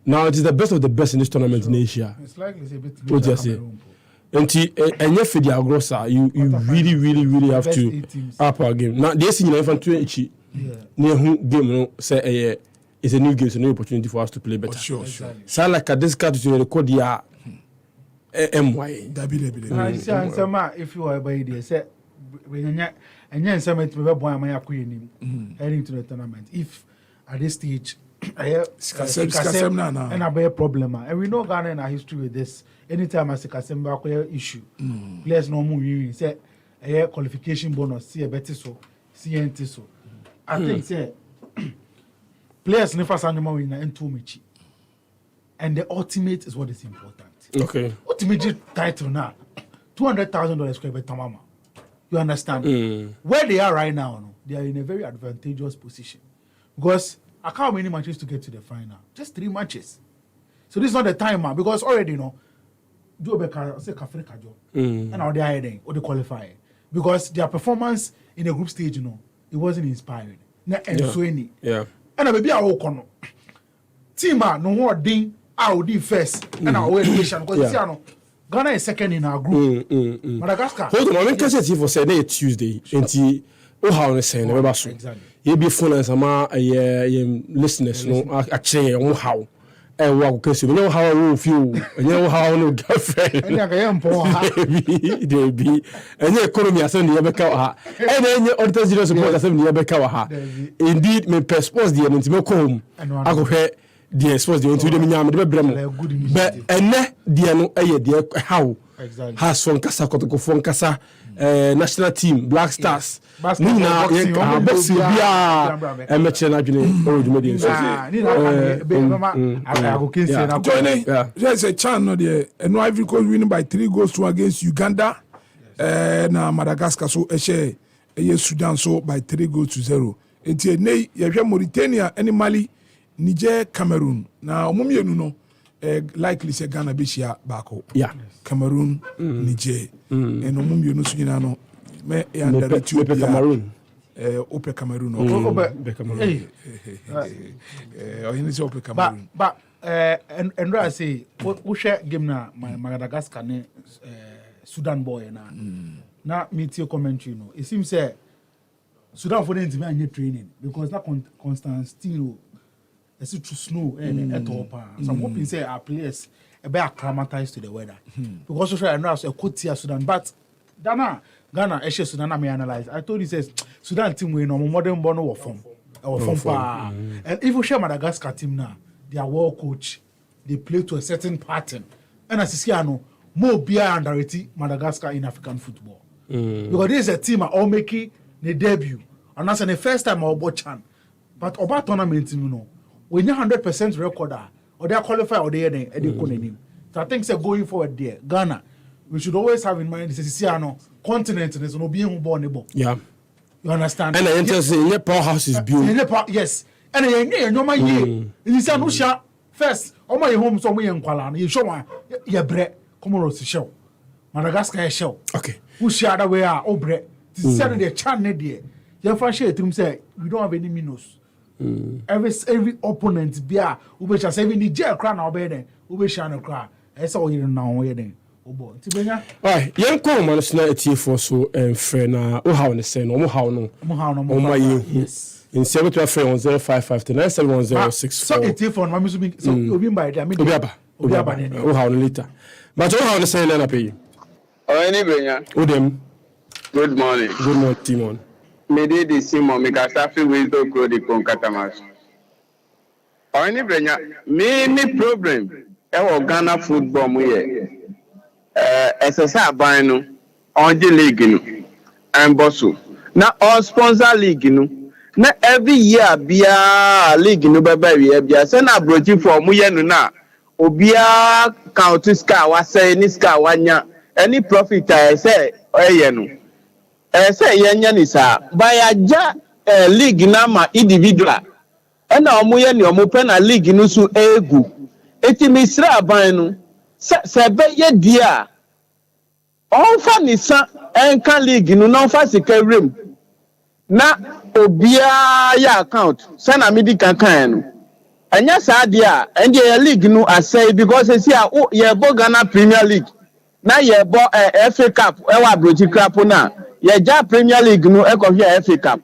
Now it is the best of the best in this tournament in Asia. It's likely a bit. What you say? And yet for the agrosa, you really have to up our game. Now this in the infantry near whom game no say it's a new game, it's a new opportunity for us to play better. Sure. So like this card to record ya MY. If you are by the say and then some it will boy my queen heading to the tournament. If at this stage I have and I bear problem, and we know Ghana in our history with this. Anytime I see Kasemba issue, players no move. Say a qualification bonus, see a better so, CNT so. I think say players never sign more in and too much. And the ultimate is what is important. Okay. Ultimate title now, $200,000 square by Tamama. You understand? Where they are right now, no, they are in a very advantageous position because I can't many matches to get to the final. Just 3 matches. So this is not the time, man, because already, you know. Say Kafrika job, and now they are heading or they qualify because their performance in the group stage, you know, it wasn't inspiring. Yeah. And maybe I will come. Team no more ding. I will do first, and I will education because Ghana is second in our group. Madagascar. Hold on, I mean, kasi for say na Tuesday. Enti o how ne say na be ba so. Ye be phone and sama ye listeners no a che o how. Wa kasi me how wo feel. Enye how no girlfriend. Enye ka ye mpo ha. Dey be. Enye economy aso ne ye be ka ha. Enye auditor zero support aso ne ye be ka ha. Indeed me passport dey no ntime ko home. Agohwe the sports the into the minyam the brem but ene the no the how has from kasa kotoko from kasa national team Black Stars ni na boxing bia e meche na dwene o dwuma de nso ni na be mama ago kinse na ko there's a chance no there and Ivory Coast winning by 3-2 against Uganda na Madagascar so ehye Sudan so by 3-0 enti nei ye hwe Mauritania ene Mali Niger, Cameroon. Now, omumienu no likely say Ghana be share bako. Yeah. Cameroon, Niger. And omumienu so nyina no me under Ethiopia. Cameroon. Ope Cameroon. Ope Cameroon. Ohene say Ope Cameroon. But and I say we share game na Madagascar ne Sudan boy na. Na meet your commentary no. It seems say Sudan for them to be training because that Constantino it's too snow and so I'm hoping say our players be acclimatized to the weather. Because also I know a cold here Sudan, but Ghana Sudan I may analyze. I told you says Sudan team we no modern born or form and if you share Madagascar team now, they are well coached, they play to a certain pattern. And as you see, I know more beer underrated Madagascar in African football. Because this is a team all making the debut. And that's the first time I watch Chan. But about tournament, you know. When you 100% recorder, or they are qualified or they are name. So I think say going forward there, Ghana, we should always have in mind this is continent and there's no being born. Yeah. You understand? And the entire powerhouse is built. Yes. And no my year. You say no shot first. Oh my home so we in Kuala. You show my your bread. Comoros show. Madagascar show. Okay. Who share the way are obre. This is the channel there. Your first share to say we don't have any minus. Every opponent bia ube cha say ni jail cry na obe den ube sha na cry e say o yire na o yire obo nti benya ai yen ko man so na etie so enfre na o haw ne say no mo haw no o ma ye in 725 so etie for no so obi by there obi aba o haw no later but o haw ne say na pay Ohene Bampoe Brenya. Udem. Good morning. Good morning, Timon. Mede de Simon Mikasafi Wisdom Grow the Konkatamas. Ohene Bampoe Brenya, many problem e Ghana football mu ye. SSA ban no on the league no and bosso. Na on sponsor league no. Na every year bia league no baba we bia say na brochi for mu ye no na obia count scar wa say ni scar wanya any profit say oye no. Say yenya ni sa by aja league na ma individual na omuye ni omupe na league no so egu eti misra ban no se be ye dia onfa ni sa enka league no na onfa sika rem na obia ya account say na medi kankan no anya sa dia ende ye league no asay because say ye bo Ghana Premier League na ye bo FA Cup e wa brochi crap na ye ja Premier League no e ko hwe FA Cup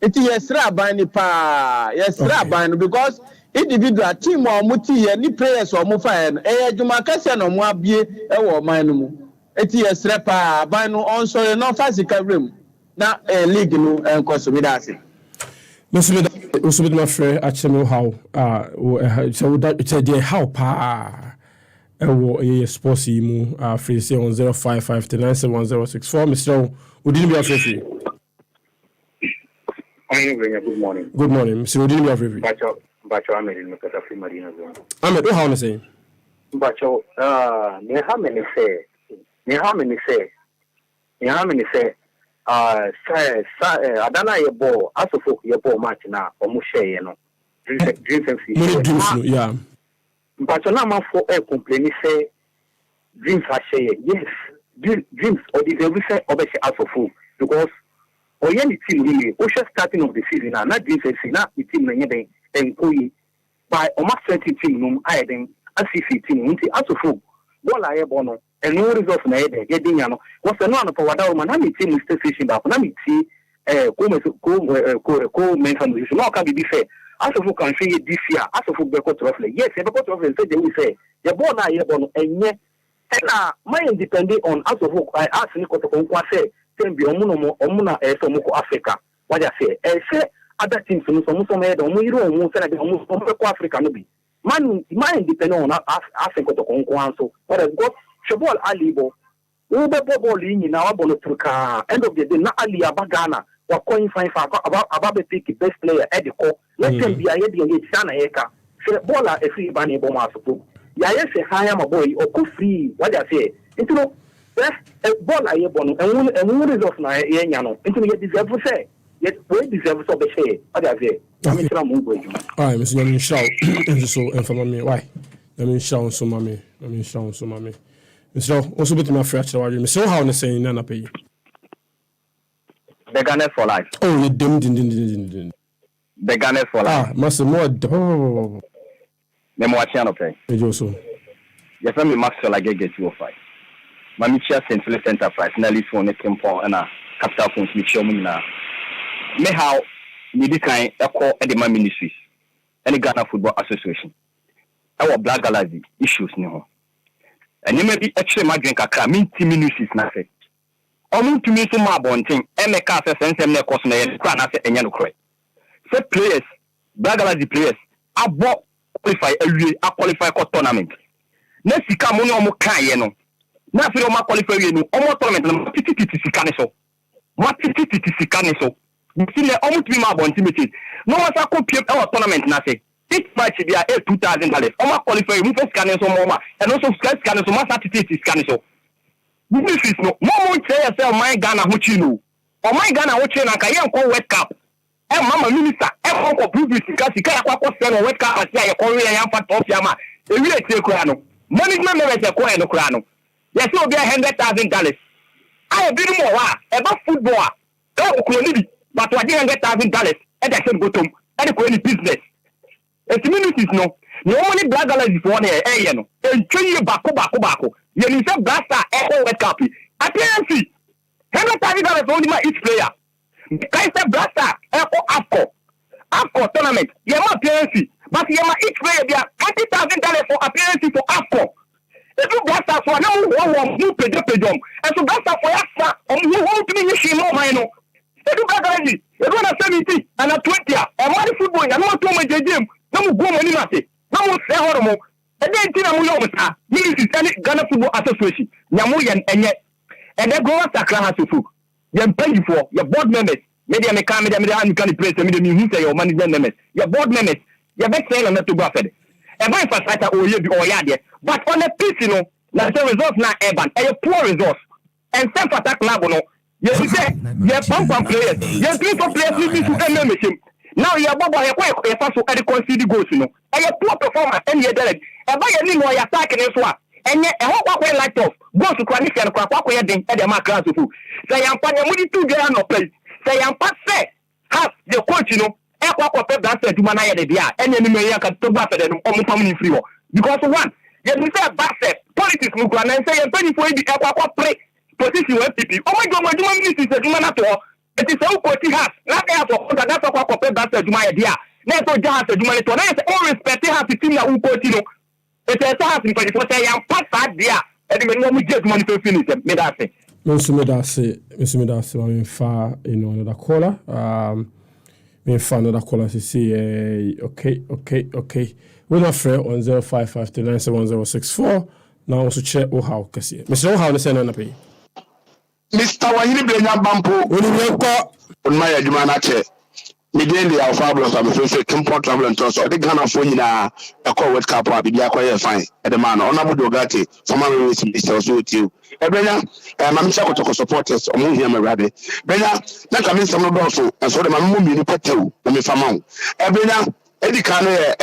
iti ye sra ban ni pa ye sra ban no because individual team o muti ye ni players o mu fa no e adwuma kase no mu abie e wo man no mu iti ye sra pa ban no on so no fa sika rem na league no enko so mi da ase Usubid my friend actually how so that it's a how pa a sports mu free say on 0559711064 Mr. Udini be afraid. Good morning. Good morning, Mr. Udini be afraid. Bacho Ahmed in Mekata Free Marina Zone. Ahmed, what how to say? Bacho me how many say Adana ye ball asofo ye ball match na omo share ye no dream no yeah but na man for complain say dreams are share yes dreams or the very say obese asofo because oye ni team really o share starting of the season na dreams say na the team na nye den enkoyi by almost 20 team no aye den ACC team nti asofo ball aye ball no and no results na e getting ano was no no wada man na me team station back na me ti ko mention no can be fair as of can say this year as of be ko trophy yes e be ko trophy say they will say the ball na ye ball no enye na my depending on as of as ni ko to kwa say tembi omu na so mo ko Africa what I say other teams no so mo me do mo yiro mo say na mo ko Africa no bi man depending on as ko to kwa so what has got Shabol Alibo ube ball ni na wa ball truka end of the day na Ali abagana wa coin fine fa about the pick best player at the call let them be aye dey sana eka say ball a free bani bo ma so ya yes higher my boy or ko free what I say into no ball aye bono and one result na ye nya no into you deserve say yet we deserve so be say what I say I'm sure mo go you all right Mr. Yamin shout so inform me why Yamin shout so mami Mr. also bit my fracture why Mr. how na say na pay the Ghana for life oh you dim the Ghana for life must more me mo achi anope you so yes me Maxwell agege 205 Mami Chia Central Enterprise na list one Kempo na capital funds mi chia mu na me how ni di kan ekọ edema ministries any Ghana Football Association our Black Galaxy issues ni ho eni me bi ekye madwen kakra mi team ministries na se omu tumi so ma bonten eme ka se sensem na ekọ so na ye kwa na se enye no kore se players Black Galaxy players abo qualify awie a qualify for tournament na sika mo ni omu kan ye no na fi o ma qualify we no omo tournament na tititi sika ne so ma tititi sika ne so bi le omo tumi ma bon timiti no wa sa ko piem e tournament na se each match be $8,000 omo qualify mu first sika ne so mo ma and also sika ne so ma sa tititi sika ne so this is no mo say yourself my Ghana ho chi no o my Ghana ho chi na ka ye nko World Cup e mama minister e ko prove sika ya kwa se no World Cup asia ye ko we ya fa top ya ma e wi etie kura no management members e ko e no kura no yes will be $100,000 I be more about football but $100,000 and I said go to any business it's communities no money Black Galaxy for one year no and 2 years back you need say blaster echo World Cup appearance $100,000 only my each player kai say blaster echo AFCO tournament you ma appearance but you ma each player be $20,000 for appearance for AFCO. If you blast us for now, you pay and so blast us for us, who won't be you more mine. If you blast you want to 70 and a 20, and what football, and what to make a gym, no go money, no more say horrible. And then Tina this is any Ghana Football Association, Yamuyan, and yet, and then go Sakra has to food. You pay for your board members, maybe I can place who say your management members, your board members, your best seller not to go ahead. And my first writer or yard, but on a piece, you know, that's the results now, Evan, and a poor results. And self attack lab, you know, you say, you're pump players, you're people players living to end machine. Now you're Bobo, you're quite a fast to concede goals, you know, and your poor performance, and you're dead. And by your name, you're attacking as well. And yet, a whole way like off, go to Cranisha and Crack, where they had a mark class of food. Say, I'm putting 2 grand no place. Say, I'm past say, half the coach, you know. That's to manage the dia. Any may can talk about them almost coming free. Because one, you say bad politics, and say a penny for the play position with people. Oh my God, my human is a human at all. It is so coach has not for that's a corporate that's to my idea. Never just a human to all respect has to team that who coach you. It's a task in 24 say I'm past that there. And when we just money to finish them, me that say. Mr. Medase, I'm far in another caller. Me fan another caller to see okay. We're not fair on 0553971064. Now also check how kasi. Mr. How the send on pay. Mr. Ohene Bampoe Brenya on my adjumana chair. Miguel the Alphablos I'm so Kempo travel and toss or the Ghana for a call with Capa be quite fine at the man honorable Dogati from my Mr. So with you. Brenya I'm to supporters or here my rabbit. Brenya not coming some also and so the Mamma you put you on me from mount. Brenya Eddie Kane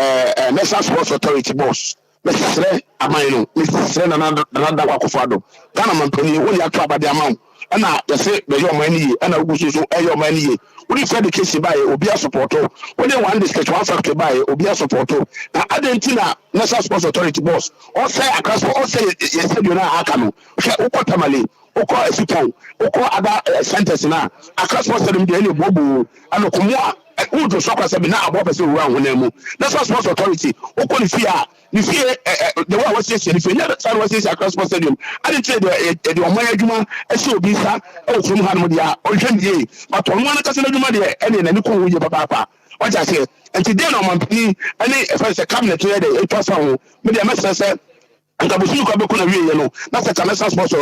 National Sports Authority boss. Mr. Amino, Mr. Another Wakofado. Ghana Mamponi, only a club at the amount. ana yɛse bɛyɛ ɔman no yie ana wogu so ɛyɛ ɔman no yie wode fɛ de kesi baeɛ obi asopɔto wode one district one factory baeɛ obi asopɔto na adɛn nti na national sports authority boss ɔsɛ akaspo ɔsɛ yɛ stadium no a aka no hwɛ wokɔ tamale wokɔ asupɔn wokɔ ada centers no a akaspo stadium deɛ ɛne bobo ana kɔmo a wodo so akɔ sɛ bi na aboa pɛ sɛ owura honam mu national sports authority wokɔ ne fie a ne fie the way wɔsiesie ne fie nyɛ saa na wɔsiesie akaspo stadium ade kyerɛ deɛ ɔman adwuma ɛhyɛ obi nsa ɛwɔ kurom ha nom deɛ a ɔhwɛ ne yie but ɔno ankasa no adwuma deɛ ɛne n'ani kɔ ho yie papaapa wagye aseɛ nti deɛ na ɔmampani ɛne ɛfɛ sɛ cabinet yɛ de ɛtwa sa ho medeɛ mɛsrɛ sɛ nka bosumi kwa bɛkɔ na wie no na sɛ ka national sports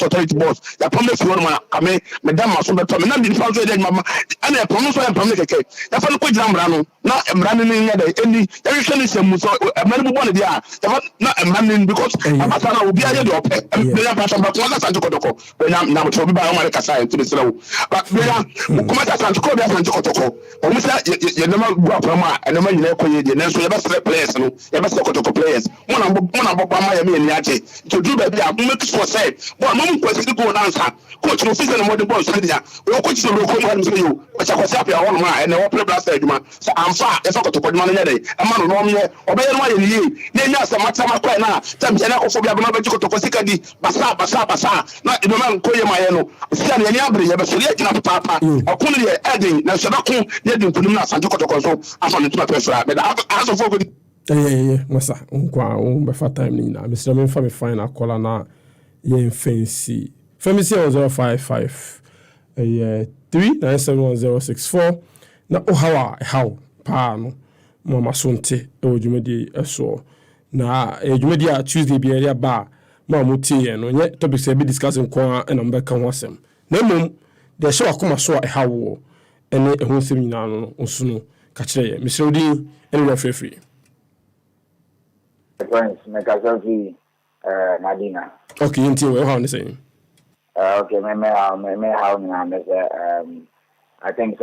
authority boss ya promise no ma kame me da ma so bɛtɔ me na me fa so yɛ ma ana ya promise ya promise kɛkɛ ya fa no kɔ gyina mmara no na mmara no nyɛ da ɛni ya hwehwɛ ne sɛm so mmara no bɔ ne dia ya fa na mmara no because abata na obi ayɛ de ɔpɛ me ya pa so ba ko ka santi kɔtɔkɔ na mo tro bi ba o ma ka sa ɛnti be srɛ wo ba me ya ko ma ka santi kɔ bi santi kɔtɔkɔ o mu sɛ yɛ na ma gu apam a ɛna ma nyina kɔ yɛ de nanso yɛ bɛ srɛ players no yɛ bɛ srɛ kɔtɔkɔ players mona bɔbɔ ama yɛ me ni agye to do baby a mo make sure say bo mo mo kwesi go na nsa coach no fi sɛ na mo de ball so dia o coach so ro ko mo say yo o cha kwasi apia won ma ene wo play blaster adwuma so amfa e fa kotoko adwuma no yɛ dey e ma no no yɛ obɛyɛ no yɛ ni yie na nya asɛm atama kwa na tam jɛ na kofo bia no bɛgye kotoko sika di basa na e do ma nko yɛ ma yɛ no sika ne yɛ abre yɛ bɛ so yɛ gina papa akon ne yɛ edin na so da ko yɛ di nkunim na asante kotoko so afa ne tuma pɛsra be da aso fo go masa nkwa befa time ni na Mr. Memfa me fine akola na ye fancy famisi 055 3971064 na ohawa how pa no mama sonte e dwumadi eso na dwumadi a Tuesday bi area ba ma mutie no nye topic say be discussing kwa na mbeka ho asem na mom de show akoma so a hawo ene ehun sem nyina no nso no ka kire ye Mr. Odi ene refrefe Friends, Mekasafi, Madina. Okay, until we're on the same. Okay, I think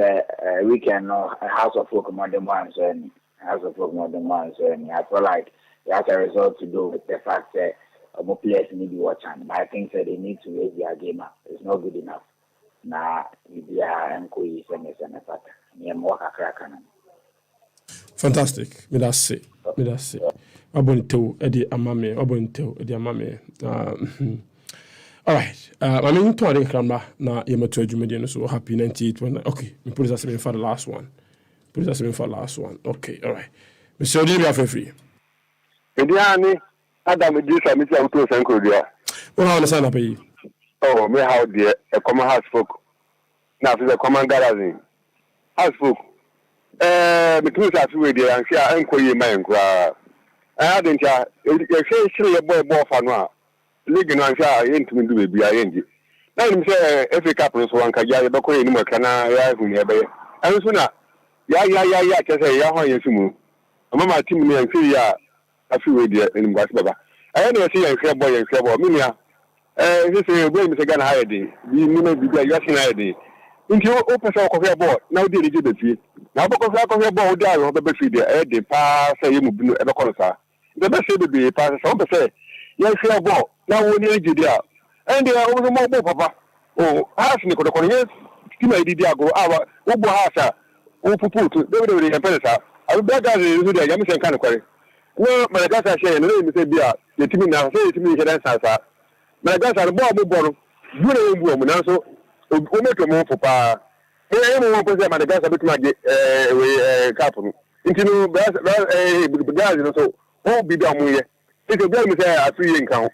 weekend, House of Folk more than once, and House of Folk more than once, and I feel like it has a result to do with the fact that more players need to watch, and I think that they need to raise their game up. It's not good enough. Now, we are and Kui and a fact. Near more crack. Fantastic. Me that's it. Abonito edi amame abonito edi amame all right I mean to ade kramba na yemeto adwumade no so happy 98 okay me put us for the last one okay all right Mr. Odi be free Ediani Adam di samiti auto sanko dia well on sign up yi oh me how there a common house folk na fi the common garage house folk me tu sa fi we dia an sia enko yi man kwa I didn't say boy for no league no answer yentumi do be ayendi na nim say FA Cup so anka ya be ko eni maka na ya hu ne be an so na ya kese ya ho yesu mu mama team ni anfi ya afi we dia eni gwase baba aye na say yan boy me nia say boy mi say Ghana ha yedi bi ni na bi ya sin ha yedi nti o pese ko fe ball na o di reje be fi na bo ko fe ball o di ayo be fi dia de pa say mu bi no e be ko sa the best be pass some say yes fair ball now we need dia and they are more papa oh has ni ko yes team ID dia go awa wo bo hasa wo pupu to they empesa I be guys you dia yam sen kan kware no Madagascar share no me say bia the team na say team he dan sa Madagascar ball bo ball no bu mu na so o me to mo papa e mo ko say Madagascar bituma we cap no intinu guys no so oh bibi amuye ike bia mi say atuye nkan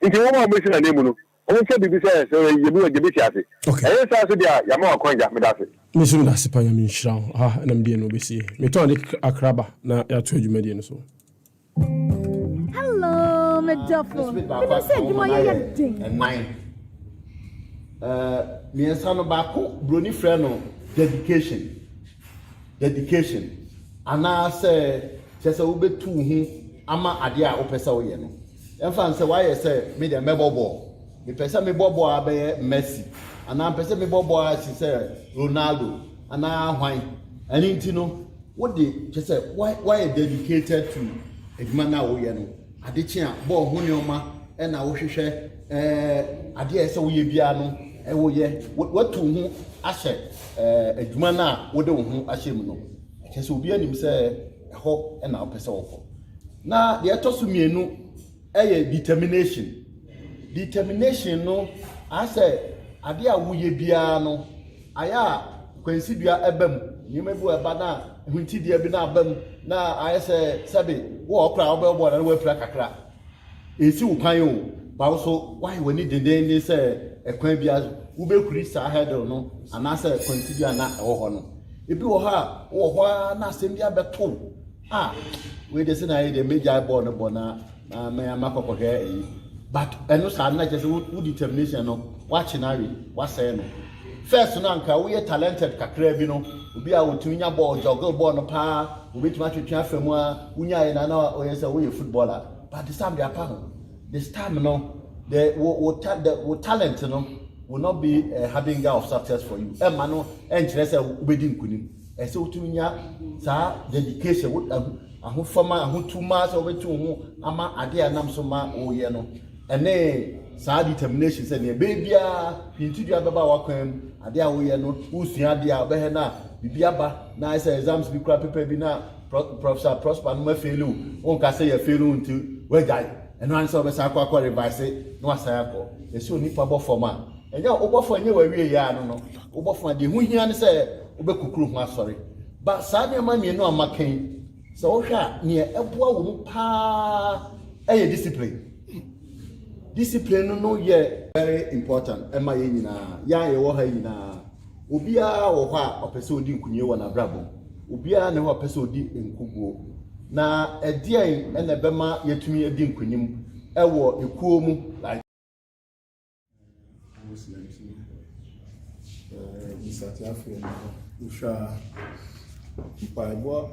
nti wo mo mesi na nemu no o nse bibi say so yebi ti ase e sa so dia ya ma akwanja me dase me so na se panya me nhira na me no be sie me to ade akraba na ya to adwumade no so hello medafo me say dwuma ye den me ensa no ba ko broni frɛ no dedication ana say chese wo betu hu ama ade a opesa wo ye no emfa nse wa ye se me de mebobo me pesa me bobo abe Messi ana pesa me bobo a se Ronaldo ana hwan ani ntino wo de chese why dedicated to edwuma na wo ye no ade chi a bo ho ne oma ɛna wohwehwɛ adeɛ ɛsɛ woyɛ bia no ɛwoyɛ watu ho ahyɛ adwuma no a wode wo ho ahyɛ mu no ɛkyɛ sɛ obi anim sɛ ɛhɔ ɛna wopɛ sɛ wokɔ na deɛ ɛtɔ so mmienu ɛyɛ determination no asɛ adeɛ a woyɛ biara no ayɛ a kwansidua ɛba mu nneɛma bi ɛba na ehuntideɛ bi na aba mu na ayɛ sɛ sɛbe wo ɔkora wobɛbɔ na woapira kakra esi wo kwan o ba wo so why wani denden sɛ ɛkwan bi azo wobɛkuri saa hurdle no anaasɛ kwansidua na ɛwɔ hɔ no ebi wɔ hɔ a wɔ hɔ na asɛm bi abɛto we de sɛ na yɛ de major ball no bɔ na mɛ amakɔkɔhwɛ eyi but ɛno saa na kyerɛ sɛ wo determination no wakye na awe wasɛe no first no anka woyɛ talented kakra bi no obi a wotumi nya ball joggle ball no paa obetumi atwetwe afa mu a wonya yɛ na ɔyɛ sɛ woyɛ footballer but the time they are power this time no the talent no will not be a harbinger of success for you no ɛnkyerɛ sɛ wobɛdi nkunim ɛsɛ wotumi nya saa dedication ahofama ahotuma sɛ wobɛtu ho ama ade a nam so ma woyɛ no ɛne saa determination sɛ ne bebia pintidua bɛba wakwan mu ade a woyɛ no wosua ade a wobɛhɛ na bibi aba na ɛsɛ exams bi kora paper bi na Professor Prosper no mafelu wonka sɛ yɛ felu nti wagyae ɛno an sɛ wobɛsa akɔ revise na wasan akɔ ɛsɛ onipa bɔ fam a ɛnyɛ wobɔ fam nyɛ wawie yɛ ano no wobɔ fam de ho hia ne sɛ wobɛkukuru ho asɔre ba saa nneɛma mmienu a makan sɛ wohwɛ a neɛ ɛboa wo mu paa ɛyɛ discipline no yɛ very important ɛma yɛ nyinaa yɛa yɛwɔ ha nyinaa obiara wɔ hɔ a ɔpɛ sɛ odi nkunye wɔ n'abrabɔ obiara ne hɔ ɔpɛ sɛ odi nkuguo na ɛdeɛn ɛna ɛbɛma yɛtumi adi nkunim ɛwɔ ekuo mu like Musatiafo usha mpaebɔ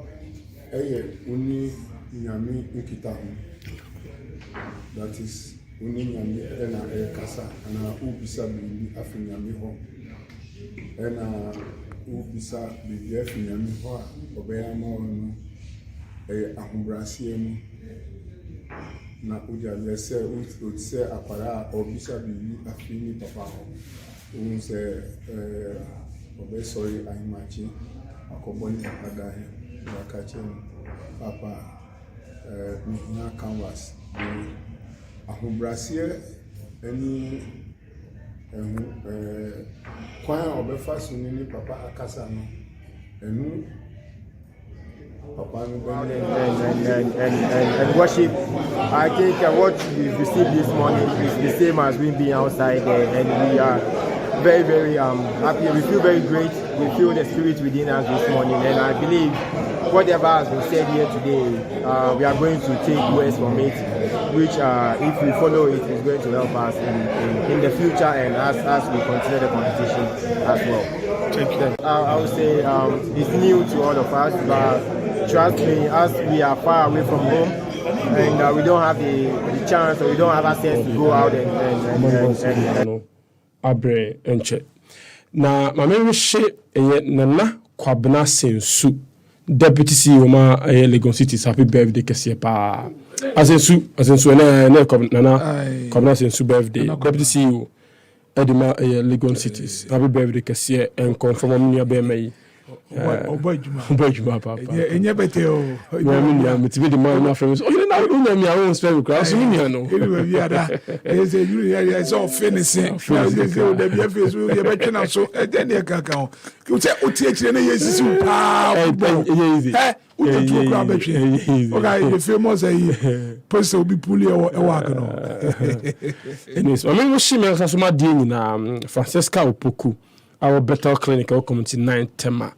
ɛyɛ oni nyame nkita ho that is oni nyame ɛna ɛkasa ana ubisa bibi afi nyame hɔ ɛna ubisa bibi afi nyame hɔ a ɔbɛyɛ ama wɔn no ɛyɛ ahobraseɛ mu na uja lɛsɛ utsɛ akwara a ɔbisa bibi afi ni papa hɔ un sɛ ɔbɛsɔre ahimakye akɔbɔ ne papa dahe bakakyɛ mu papa mehia canvas de ahobraseɛ ani ɛho kwan a ɔbɛfa so ne papa akasa no ɛnu papa no and worship. I think what we received this morning is the same as we being outside there, and we are very, very happy. We feel very great. We feel the spirit within us this morning, and I believe whatever has been said here today, we are going to take words from it, which if we follow it, is going to help us in the future and as we continue the competition as well. I would say it's new to all of us, but trust me, as we are far away from home and we don't have the chance or we don't have access to go out and abre enche na mame hye nana kwabena sensu deputy CEO ma Lagos City happy birthday kese pa asensu na nana kwabena sensu birthday deputy CEO edima Lagos City happy birthday kese en confirm me be mai Obajuma papa enye bete o ya metibe de man na friends o you na me I won't spell class you me no anyway we are say you ya so finishing say the be face you be twena so e de ne kaka o you say o tie kire na yesisi pa easy o to to kra be twe okay you famous aí person obi puli e wa no anyways I mean we see me so ma die nyina Francesca Opoku our Bethel Clinic our community 9 tema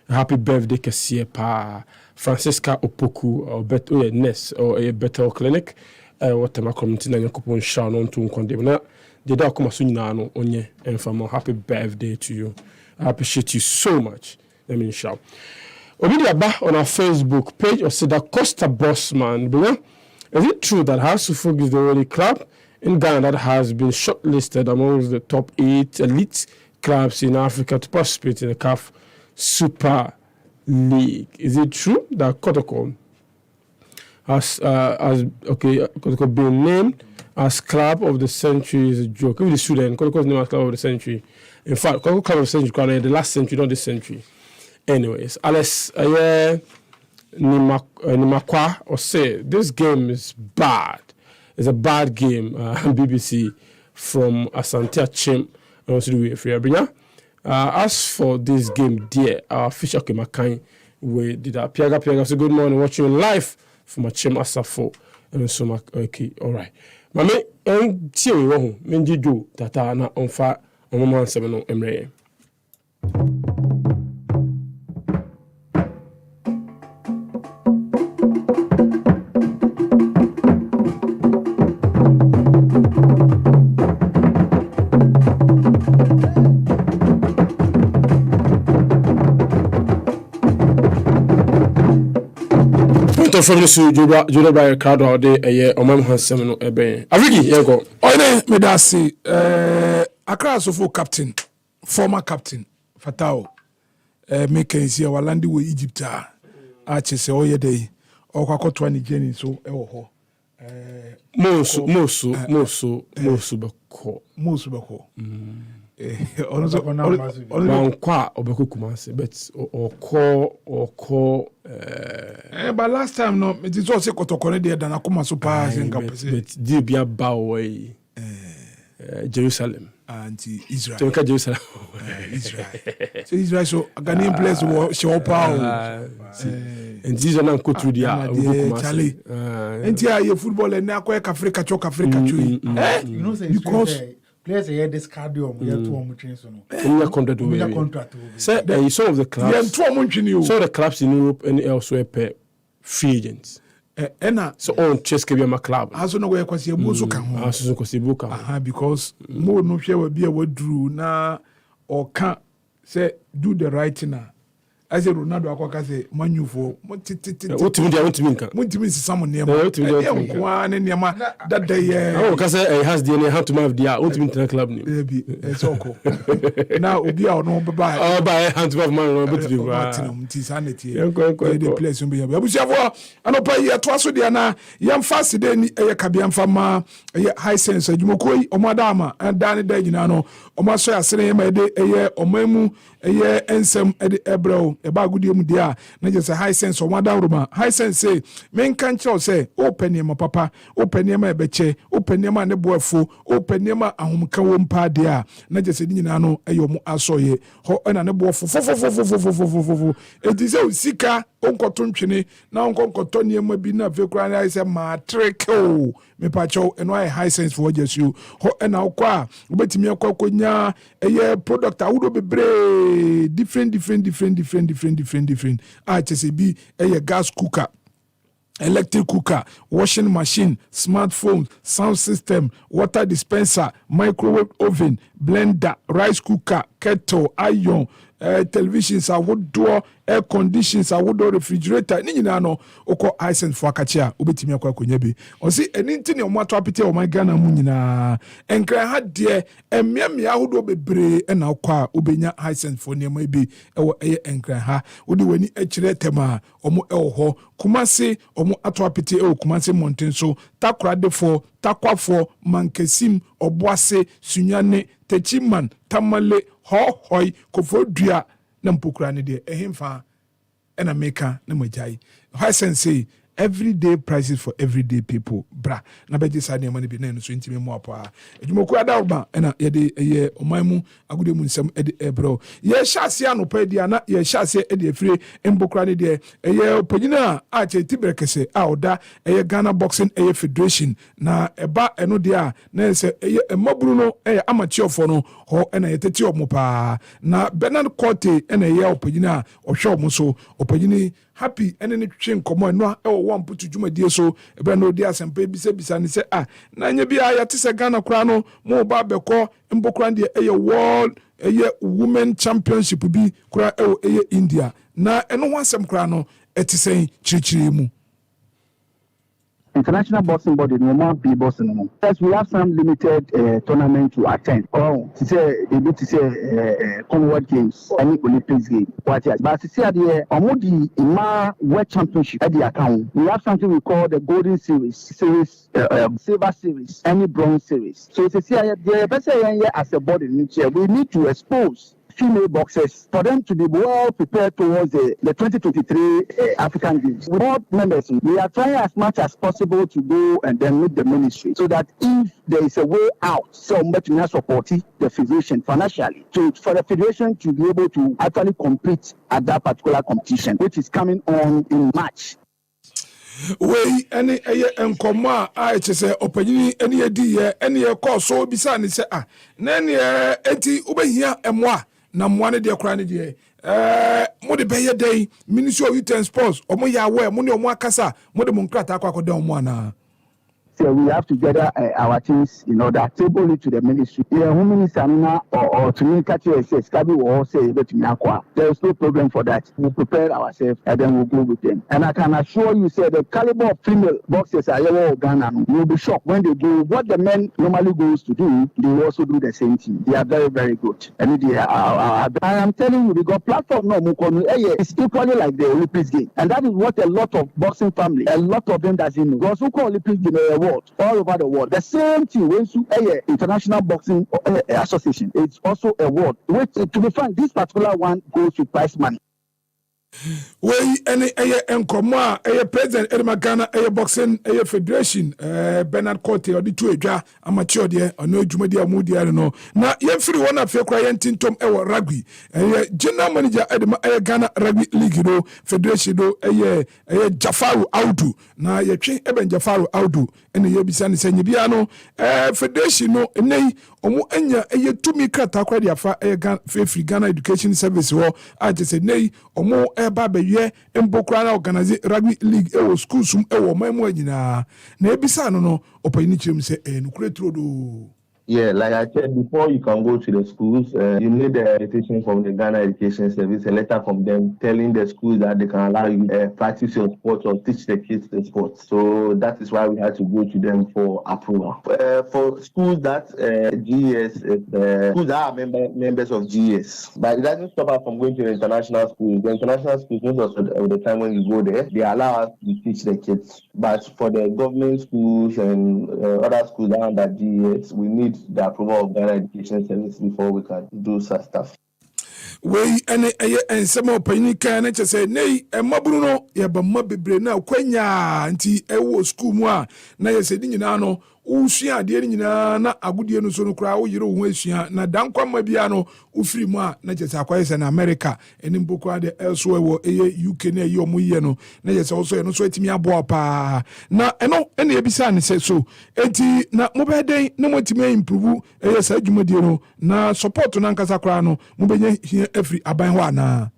happy birthday kese pa Francesca Opoku or nurse or a Bethel Clinic what my community na yakopon sha no nto nkonde na de da akoma so nyina no onye enfamo happy birthday to you. I appreciate you so much. Let me shout Obidiaba on our Facebook page or said that Costa Bossman below. Is it true that House of Folk is the only club in Ghana that has been shortlisted amongst the top 8 elite clubs in Africa to participate in the CAF Super League? Is it true that Kotoko has Kotoko been named as club of the century is a joke. If the student, Koko's name as club of the century. In fact, Koko club of the century, the last century, not this century. Anyways, Alice, Nimakwa or say this game is bad. It's a bad game. BBC from Asante Achim and also the Free Abrinya. As for this game, dear, our official Kemakai, we did that. Piaga, so good morning, watching live from Achim Asafo. And so, okay, all right. Mame, and Thierry Rohun, Menjidu, Tata, na on fire, on Moment 7 on Emre. From the Judah by a crowd all day, a year, or Mamma Seminole, a bay. Avigi, Yago. Ohene Medasi, Accra Sofo captain, former captain, Fatao, making here, Walandi with Egypt, Arches, Oye Day, or Kakotwani Jenny, so, Mosubako. Kwa obeko Kumasi, but but last time no, it is also Kotokone there than Akuma Super but Dibia Baway Jerusalem and Israel. Jerusalem. Israel. So Israel so Ghanaian players will show power. And these are not good to the Charlie. And here you football and now Africa choke Africa you know because players here this cardio we have 2 months so no. Contract. Say some of the clubs. Some of the clubs in Europe and elsewhere pay free agents. So on chess can be a club. I don't know where because you must because more no share will be a word drew now or can't say do the right now. I said Ronaldo akwaka say manu for what means someone near one and near that day because it has DNA how to have the ultimate club name it's okay now obi a no bye by hand to have man but do sanity the place be abusiafo anopa ye to aso de na yam fast de ni e kabiam fama high sense adwumokoi omadama and dan da nyina no omaso asere ma de eye omamu eye ensem de ebro eba gudie mu dia na je say high sense omada roma high sense say men kan chiro say open ma papa open ma ebeche open ma ne boafo open ma ahomka wo mpa dia na je say nyina no eye mu asoye ho na ne boafo fofofofofofofofofo eti say sika onkoto ntwene na onkoto niema bi na fekura na say ma treko me pacho eno high sense for jesu ho na okwa obetimi akwakonya eye product awudo bebre different HSB a gas cooker, electric cooker, washing machine, smartphone, sound system, water dispenser, microwave oven, blender, rice cooker, kettle, iron, televisions, outdoor air conditions, outdoor refrigerator. Ni nyina no oko hisense for akachia obetimi akwa konyabe. Onsi eninti ne omato apete o my Ghana mu nyina. Enkra ha de emiamia ahodo bebre na okwa obenya hisense for ne bi ewo eye enkra ha. Odi wani ekire tema omo ewo ho. Kumase omo ato apete e Kumase Mountain so takradefo takwafo mankesim oboase sunyane techiman tamale hoy kofodua na mpokura ne de ehemfa ena meka na majai high sense everyday prices for everyday people bra na beje sa ne money bi na so ntime mu apa edwumoku adawba ena ye de ye omanmu agude mu nsem e bro ye hyase anopa dia na ye hyase e de afire mbokura ne de ye opanyina a che tiberekese a oda ye Ghana Boxing Federation na eba eno dia na se ye maburu no amateur for no ho ena ye tete omopa na Bernard Cote ena ye opanyina ohwe omo so opanyini happy ene ne twetwe nkomo no one put dwumadie so ebe no dia sempa bisa ne se na nya bia ya te se Ghana kura no mo ba beko mbokura de world women championship bi kura India na eno ho asem kura no etisen chirichiri mu international boxing body no more be boxing no more. Yes, we have some limited tournament to attend. Oh, to say Commonwealth Games, any Olympics game. What yes, but to say the Omodi Ima World Championship at the account. We have something we call the Golden Series, Silver Series, any Bronze Series. So to say the best as a body, we need to expose female boxers for them to be well prepared towards the 2023 African Games. With all members, we are trying as much as possible to go and then meet the ministry so that if there is a way out, so much to support the federation financially for the federation to be able to actually compete at that particular competition, which is coming on in March. Wey any nkɔmɔ a ɛkyɛ sɛ ɔpanyin any edi any course so bisa ne sɛ na ne enti wobɛhia ɛmoa na mmoa ne deɛ kora ne deɛ mo de bɛyɛ dɛn Ministry of Youth and Sports ɔmo yɛ aware mo ne ɔmo akasa mo de mo nkrataa akɔ akɔda ɔmo ana. So we have to gather our teams in order to table it to the ministry. Who minister or to me catch yourself, or say there is no problem for that. We prepare ourselves and then we'll go with them. And I can assure you, say the caliber of female boxers are in Ghana. You'll be shocked when they do what the men normally goes to do. They also do the same thing. They are very, very good. And I am telling you, we got platform no it's equally like the Olympics game, and that is what a lot of boxing families, a lot of them doesn't know. Because who call Olympics game all over the world. The same thing when International Boxing Association, it's also a award. Which, to be frank, this particular one goes to prize money. Wey any nkɔmɔ president Edema Ghana boxing federation Bernard Cote or the two edwa amateur deɛ ɔno adwumadi a mu deɛ no na yɛmfiri wɔn afɛ kora yɛntintom rugby general manager Edema Ghana Rugby League no federation no Jafaru Audu na yɛtwe Eben Jafaru Audu ɛna yɛbisa ne sɛ nyibia no federation no ɛnɛ ɔmo anya tumi krata kora de afa free Ghana Education Service wɔ a kyɛ sɛ nei ɔmo ba bɛyɛ mbokra na organize rugby league schools mamu anyina na ebisa no opani kyerem sɛ nukure trodo. Yeah, like I said before, you can go to the schools. You need a petition from the Ghana Education Service, a letter from them telling the schools that they can allow you practice your sport or teach the kids the sport. So that is why we had to go to them for approval. For schools that GES, schools that are members of GES, but it doesn't stop us from going to the international schools. The international schools, most of the time when you go there, they allow us to teach the kids. But for the government schools and other schools that are under GES, we need the approval of Ghana Education Service before we can do such stuff. Wey and some opinion can say nay mabruno yabama bebre na kwanya nti ewo school mu a na yesedi nyina no usua ade nyina na agudie no so no kra wo yire wo asua na dankwa ma bia no ufiri mu a na jese akwayese na America eni mboko ade elsewhere wo UK na yi omo ye no na jese also no so atimi abo pa na eno ene ebisa ne se so enti na mo be den na mo timi improve sa adwumadie no na support na nkasa kra no mo benye every aban ho ana.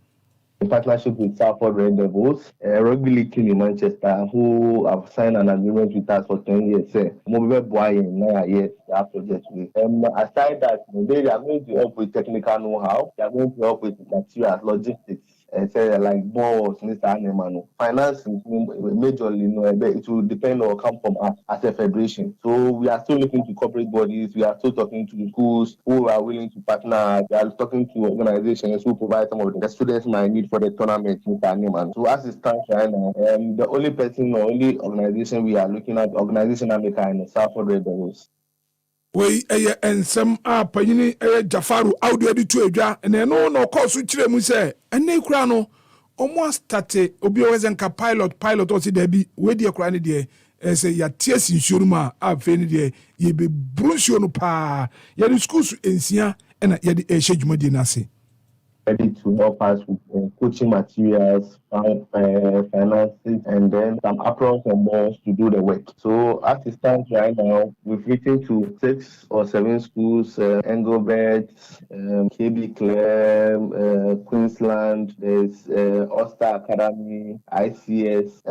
In partnership with Salford Red Devils, a rugby league team in Manchester, who have signed an agreement with us for 10 years. Mobile boy in 9 years, that project. Aside that, they are going to help with technical know-how. They are going to help with materials, logistics. Say like balls, financing majorly, it will depend or come from us as a federation. So we are still looking to corporate bodies, we are still talking to schools who are willing to partner, we are talking to organizations who provide some of the students might need for the tournament. So as it stands right now, the only person or only organization we are looking at, organization America in the Salford Red Devils. Wey ensem panyini Jafaru audio edi tu edwa na no course kire mu se ene kura no omo start obi owezenka pilot o si da bi we die kura ne de say ya tie sinsuo mu a fe ne de ye be brunsuo no pa ya the schools ensia na ye de hwedwumadi na se ready to help us with coaching materials, finances, and then some aprons and balls to do the work. So as it stands right now, we've written to 6 or 7 schools, Engelbert, KB Clem, Queensland, there's Ulster Academy, ICS,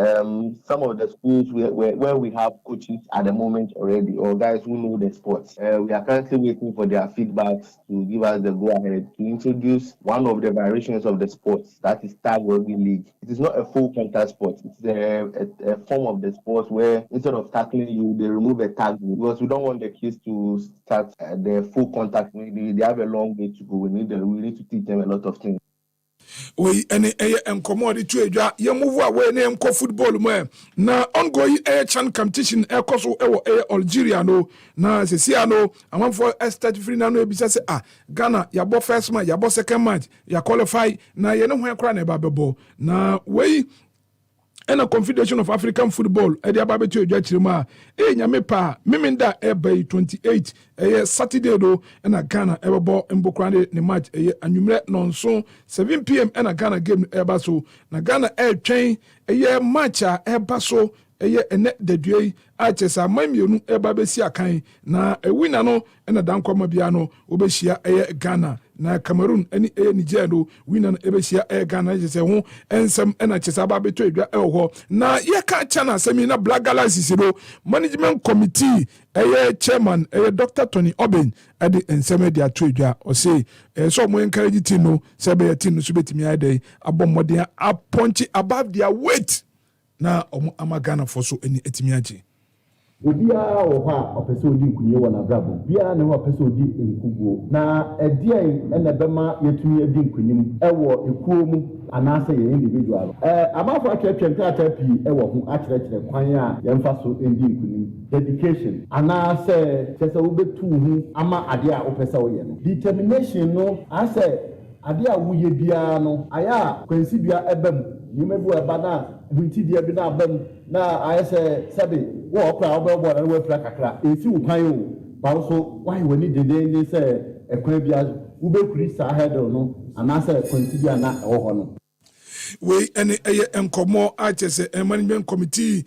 some of the schools where we have coaches at the moment already, or guys who know the sports. We are currently waiting for their feedbacks to give us the go-ahead to introduce one one of the variations of the sport, that is tag rugby league. It is not a full contact sport. It's a form of the sport where instead of tackling you, they remove a tag because we don't want the kids to start the full contact. They have a long way to go. We need to teach them a lot of things. We any commodity to a ya move away name ko football mo na ongoing chan competition koso Algeria no na sesia no amam for start free na no ebisa say Ghana ya bo first match ya bo second match ya qualify na ye no ho kra na ba bebo na we and a Confederation of African Football edi ababe to edwa chirema nyame pa memenda ebe 28 Saturday do na Ghana ebebo mbokra ne match anwumre nonso 7 pm na Ghana game eba so na Ghana twen match a eba so ene dedue a chesa mamienu eba be si akan na winner no na dankoma bia no obehia Ghana na Cameroon any Niger do winner ebehia Ghana je se ho ensem na chesa ba beto edwa ho na ye ka chana semi na Black Galaxy do management committee chairman Dr. Tony Oben ade ensem dia to edwa o say so mo encourage team no se be team no so betimi ade abomode a punch above their weight na Ghana for so any etimiaji obia wo ha opese odi nkunye wona brabo bia ne wo opese odi nkugo na edian ena bema yetumi edi nkunyim ewo ekuo mu anase ye individual amafo atwetwe ntata pi ewo ho akyerɛkyerɛ kwan a yemfa so edi nkunyim dedication anase sese wo betu hu ama ade a opese wo ye no determination no ase ade a wo ye bia no aya kwansi bia ebam nimebu eba na hunti dia bi na abam na ayese sabe wo okra obebo na we pra kakra esi ukwan o ba so why we need the say ekwan bia wo be kuri sa header no anase kwanti bia na ewo ho no we any enkomo achese management committee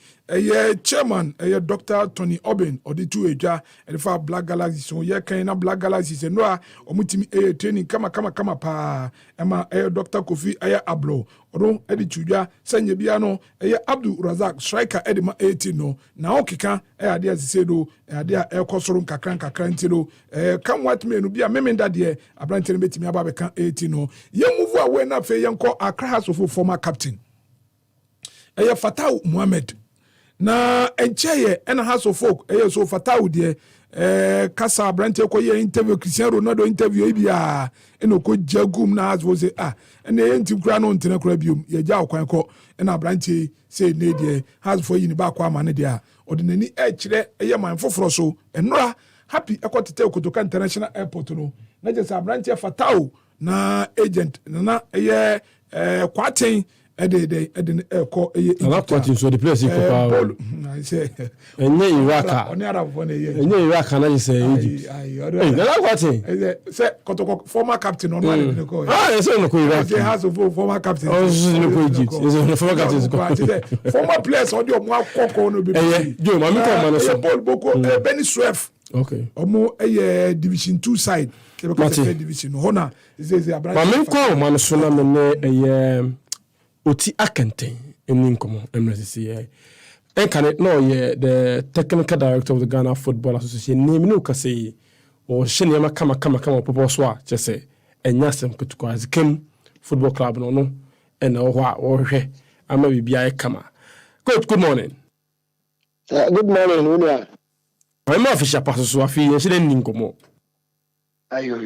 chairman Dr. Tony Oben oditu edwa for Black Galaxy so ye kan na Black Galaxy se no a omutimi training kama pa ema Dr. Kofi Ablo odo editu edwa sanye bia no Abdul Razak striker edema 18 no na okika ade asese do ade a ekosoro kakran ntiro kan what me no bia memenda de abrante ne betimi aba be kan 18 no ye move away na fe yenko Accra House of former captain Fatau Mohammed na encheye ena House of Folk so Fatau de kasa brante ko ye interview Cristiano Ronaldo interview bia eno ko jagum na as was ena enti kura no ntena kura biom ye ja okwan ko ena brante say ne de has for yin ba kwa amane de a odinani kire ye man foforo so enora happy ekotete okotoka international airport no na je sa brante Fatau na agent na kwaten ede ko na kwaten so the place ko pa enye Iraq oni Arab for ye enye Iraq na je say Egypt na kwaten say kotoko former captain on one ko so no ko Iraq they has of former captain no ko Egypt so former captain former players on the omo akoko no be jo ma mi ko ma no so Paul Boko Benny Swef okay omo division 2 side division hona is a ma mi ko ma no so na me ne oti akenten enin komo MSC Enkane no ye the technical director of the Ghana Football Association name no ka say o hyenema kama popo so a chese enyasem kutuko azikem football club no ena ho a wo hwe ama bibia e kama. Coach, good morning. Good morning, Unia. I'm official pass so afi ye se nin komo. Ayo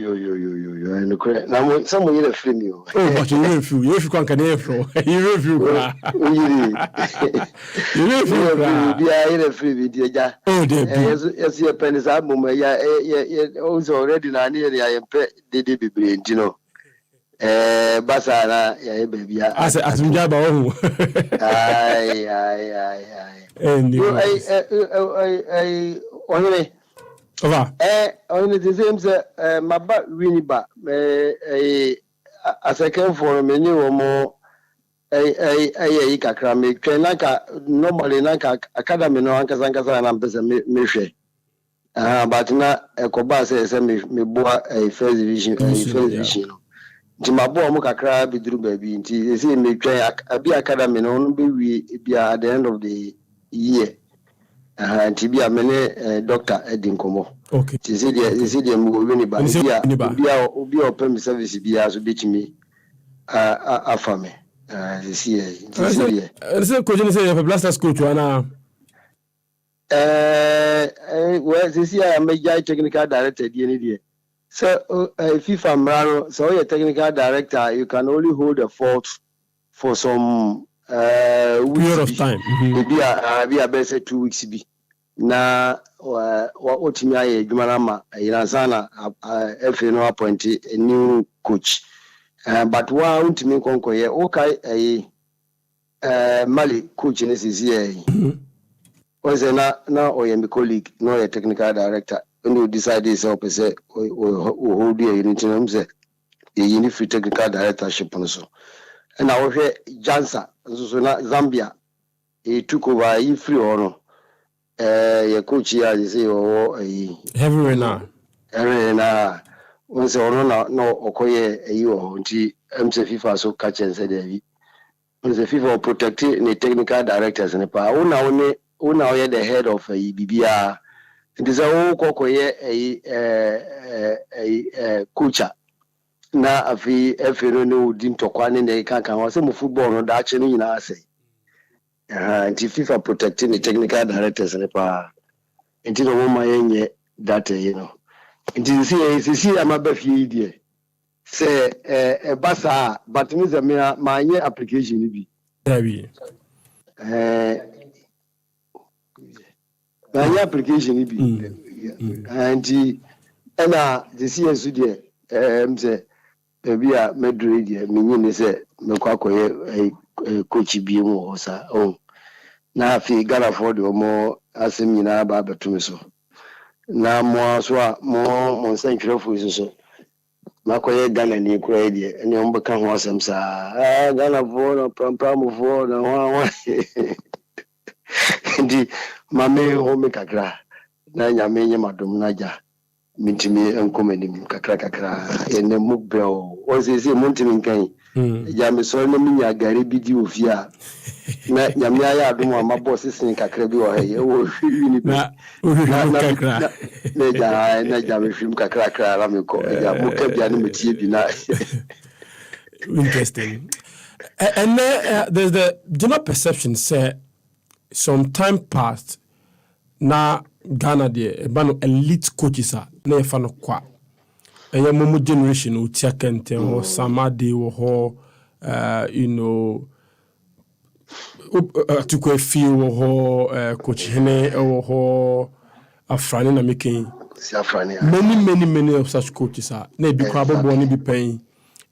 no correct. Now someone you free me. Oh, but you review kan kan e fro. You review kra. You review kra. Bia you free me dia. Oh, dey. Yes your pen is up mum ya also already na ne ya yempe de bebre ntino. Basa na ya baby ya. Ase atumja ba ohu. Ai. I Ova. On the same say maba winiba a second for me new more kakra me twenaka normally naka academy no ankasa na mpesa me hwe but na ekoba say me boa first division no nti mabo mo kakra biduru baabi nti say me twen abi academy no be wi bia at the end of the year nti bia mene doctor Edin Komo. Okay. Ti see the mo wini ba bia obi open service bia so betimi afame this year. Say coach say you Blasters coach ana well this year I'm a technical director there. So FIFA Mrano, so you're technical director, you can only hold a fort for some period of time. Maybe a better 2 weeks be. Na what me I Jumarama Irazana FNO appointed a new coach. But one to me conquer okay Mali coach in this year. Was now or your colleague, no a technical director. When you decide this up say hold the unit say a unit technical directorship also. And I was here Jansa, Zambia. He took over he free or no. Your coach here they say heavy now. Once or no okoye you until MC FIFA so catch and say there. Once the FIFA protecting the technical directors and the power. Una the head of BBR. It is a whole kokoye a coach. Na afi no dim tokwane ne kan wa say mo football no da ache ni na say anti FIFA protecting the technical directors ne pa anti no ma yenye that anti see am ba fi die say basa but me me ma nye application ni bi dabi ma nye application ni bi anti na the CS die say maybe a Madrid, meaning say, Mekwakoye, a coach be more, sir. Oh, now if you got afford or more, as a mina barber to me so. Now more, so more, Monsanto for so. Makoye Ghana ni Ukraine, and you become awesome, sir. Ghana for pram for no one. Indeed, my main home kakra. Na nyamenye madum naja. Mintimi enkomeni kakra ene mubel ozeze montimi nkan jame so na minya gare bidi ofia na nyame aya adom ama boss sin kakra bi o he wo hwini na kakra na jame film kakra la me ko ya mo ka bia na metie bi na interesting. And there's the general perception say some time passed na Ghana there no elite coaches are na ye fa no kwa eye momo generation o tia kente ho Samade wo ho atukwe fi wo ho coach Hene wo ho Afrani na making many of such coaches are na bi kwa bobo ni bi pen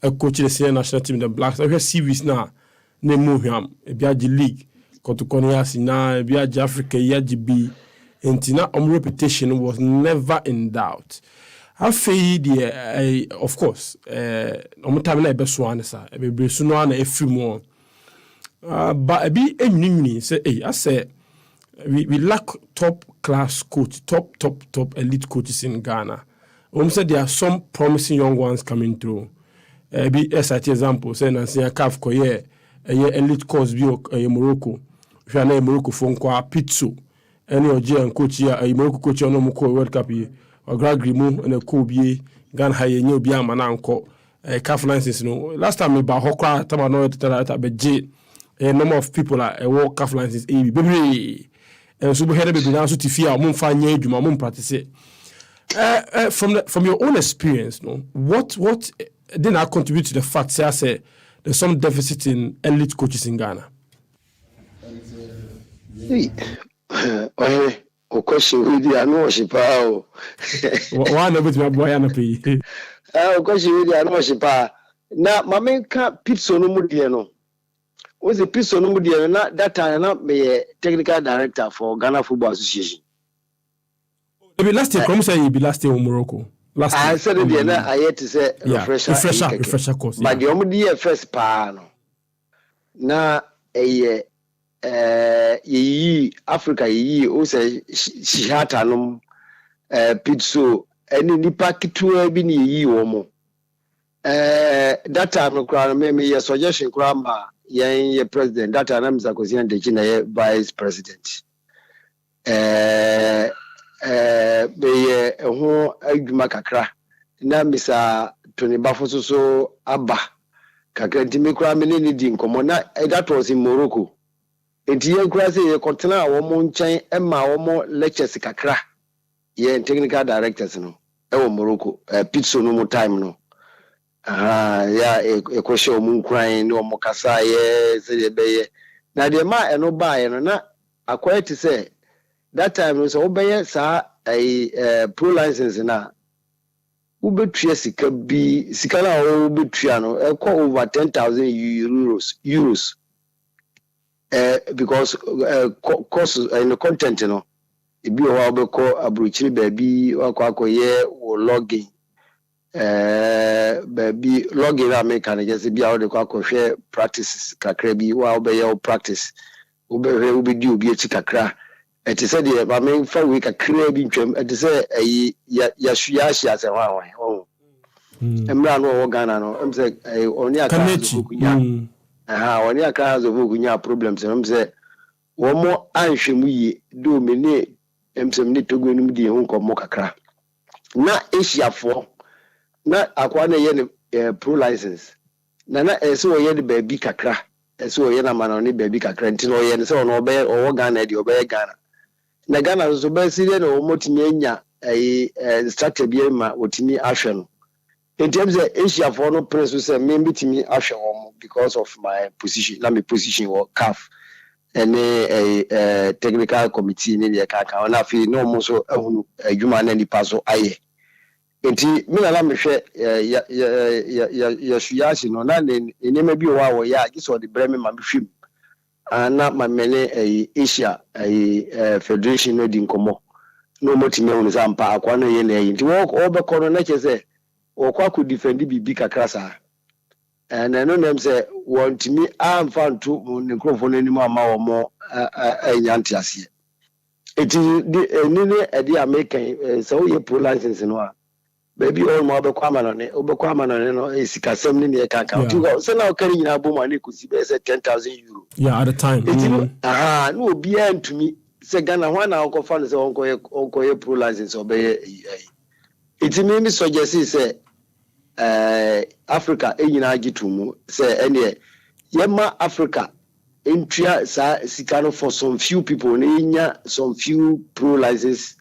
a coach the senior national team the Blacks I hear series na mu hwam e bi agi league kotokoni asina e bi agi Africa ya GB Intina reputation was never in doubt. I feel of course, time na best one sir. Be suno na every more. But I be enyini say I say we lack top class coach, top elite coaches in Ghana. Said there are some promising young ones coming through. Be SIT example say na say CAF koye elite coach bi Morocco. If you na Morocco fon kwa Pitso. Any Ojian coach here, a Morocco coach on Moko World Cup here, or Gragrimu and a Kobe, Gan Haye, New Biam and Uncle, a calf license. Last time about Hokra, Tamano, Beji, a number of people are a walk calf license, baby, and so had been now to fear, Mumfanye, Jumamum practice. From your own experience, what did not contribute to the fact, say, I say, there's some deficit in elite coaches in Ghana? O question with the worship how one of my boy and pay. O question with the worship na mama ka pizzo no mudie no was the pizzo no mudie na that time na be technical director for Ghana Football Association. Maybe last year come say you be last year in Morocco. Last year I said the na I had to say refresher course but the omudie first pa no na yi Africa yi o say shihata no pizzo eni nipa kitua bi ni yi wo mo that time no kra me ye suggestion kra ma ye president that time Mr. Kosi de China ye vice president be ye ho adwuma kakra na Mr. Tony Bafo so aba kakra nti me kura me ne di nkomo na that was in Morocco nti yen kura say ye kotena wo mo nchen e ma wo mo lectures kakra ye technical directors no e wo Morocco pizzo no mo time no ya e kwehye o mu nkran ne o mo kasa ye se de beye na de ma eno ba ye no na akwai to say that time no so obeye sa pro license na ubetua sika na ubetua no over 10,000 euros because cost in the content no ebi o wa obeko abrochiri baby akoye wo login baby login America na just bia o de akohwe practices kakra bi wa obeye o practice ubedi obi echi kakra it is said the main for week a crabby trim it is a yashuyashi as a one emra no Ghana no say only a class of kunya only a class of kunya problems and say one more anhwemu yi do me ne emsem ne togo nim di ho nkomo kakra na Asia for na akwa na ye pro license na eso ye de baby kakra eso ye na mana ne baby kakra ntino ye ne se ono obe o Ghana di obe Ghana na Ghana so be sire na o motimi anya instructor bi ma otimi ahwe no in terms of Asia for no press say me bitimi ahwe wo because of my position na me position wo CAF and a technical committee ni de kaka na fi no mo so ahunu adwuma na nipa so aye enti me na me hwe ya shuyashi no na enema bi wo ya giso de breme ma me hwim na mamene Asia federation no di nkomo no motime unu sampa akwa no ye na yi nti wo be kono na chese wo kwa ku defend bibi kakra sa na no nem se want me amfa nto ne microphone ani mu ama wo mo anyanti ase eti ni ne edi American so ye pro license no a baby all mo be kwa manone no esikasem ni ne kaka nti so na o kari nyina bo ma ne kusi be say 10,000 euro at the time no obi antumi se Ghana ho na okofa no se onkoye pro license obeye iti me suggest say Africa enyina agitumu say ene yema Africa entria sa sikano for some few people nya some few pro license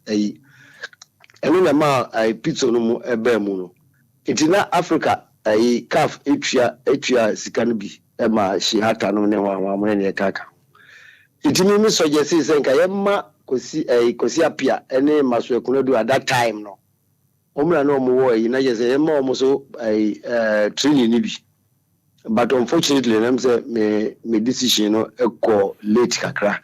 enu na ma pizza no mu ebe mu no itina Africa CAF etua sikano bi ma shi hata no ne wa mo ne kaka itimi mi suggest say nka yema kosi apia ene maso ekunodu at that time no omra no mo wo na je say yema omo so training ni bi but unfortunately them say me decision no eko late kakra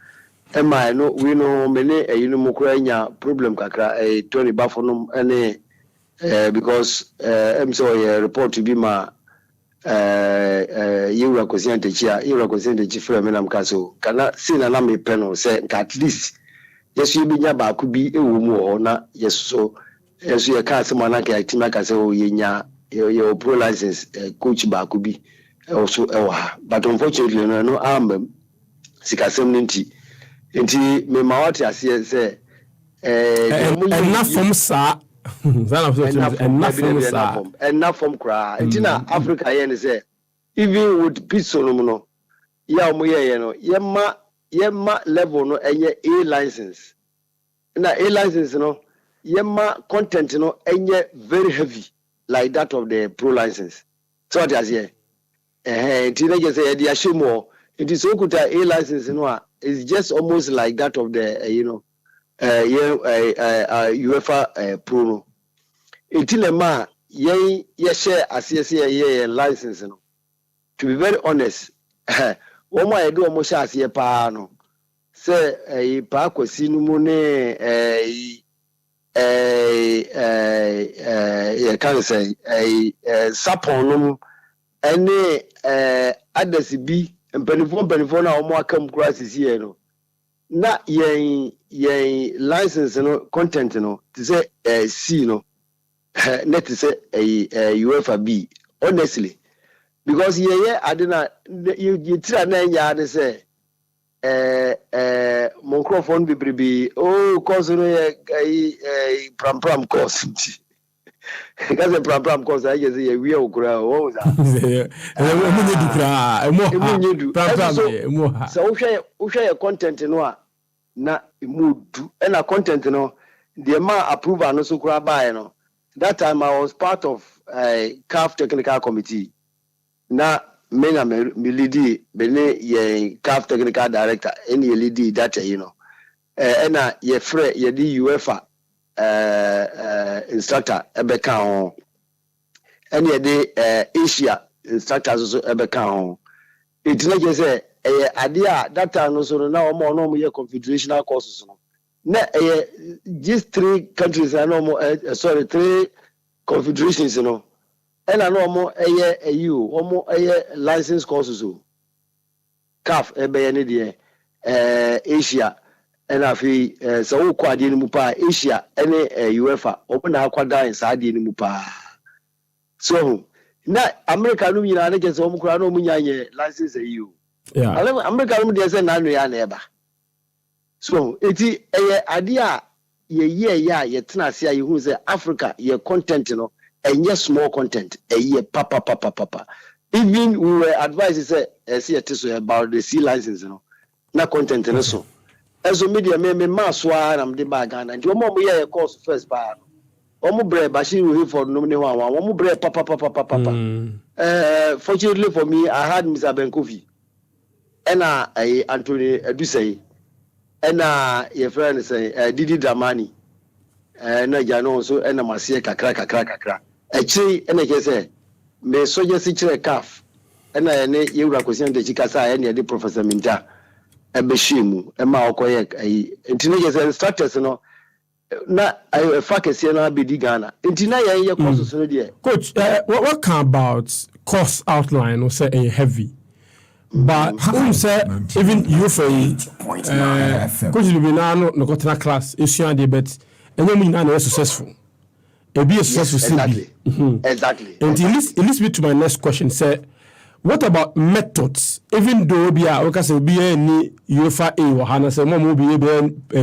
ema no we no me ne no mokura nya problem kakra Tony Bafono ene because say report to be ma you are consent frame na mkaso kana sina na me peno say at least yes you be nya ba ku bi ewo mu ho na yes so yes you ka se mana ka tima ka se o yenya your pro license coach ba ku bi also ewa but unfortunately no am sikasem nti me mawati ase say enough from sa enough from cry ntina Africa yen say even with pistol no ya mo ye no yema level no enye A license na A license no yema content no enye very heavy like that of the pro license so what is here ntina just say the ashimo it is okuta A license no is just almost like that of the UEFA pro no itilema ye share asese ye license no to be very honest wo mo edo mo sha ase pa no say pa kwasi no mu ne ye kan say sapon no ene adasi bi mpanifo na wo mo akam kura sisi no na ye license no content no to say C no net say UEFA B honestly because ye adina you try na nya de say microphone bibribi course no ye pram course Because the problem cause I just say we are okura. What was that? So we share content no na mood and a content no the man approval no so kura buy no. That time I was part of a CAF technical committee. Na mena me lead bene ye CAF technical director any lead that you know. And ye free ye di UEFA instructor ebeka on and ye di Asia instructors so ebeka on. It na just say idea that time no so na no ye confederational courses no. Na just 3 countries no sorry 3 confederations you know. And I know more EU more license courses so. CAF ebe Asia and I feel so kwadi ni mupa Asia and UEFA open akwada inside ni mupa. So na America no nyina na kese omu kura no munyanye license EU. Yeah. America no dey say na no ya na eba. So eti idea ye tena ase ye hu say Africa ye content no enye small content ye papa. Even we were advised say see about the C license no. Na content no so. Eso media me maswa na mde ba Ghana. Nti omo ye course first ba. Omo bre Bashir we for no ne ho omo bre papa. Fortunately for me I had Mr. Benkofi. And Anthony Edusei. And your friend say Didi Dramani. Na jano so and masie kakra. Echi ene ke say me soje si kire CAF. And ne yewura kwesi de chikasa e ne de Professor Minta. Ebeshimu ema okoye ntine je instructors no na fa kese na bedi Ghana ntina ye courses no de. Coach, what can about course outline or say a heavy? But how say even you for coach will be now no go class issue and debate and you mean na successful. It be a successful Exactly. And it leads me to my next question. Say, what about methods? Even though we are any UEFA A or Hana say more be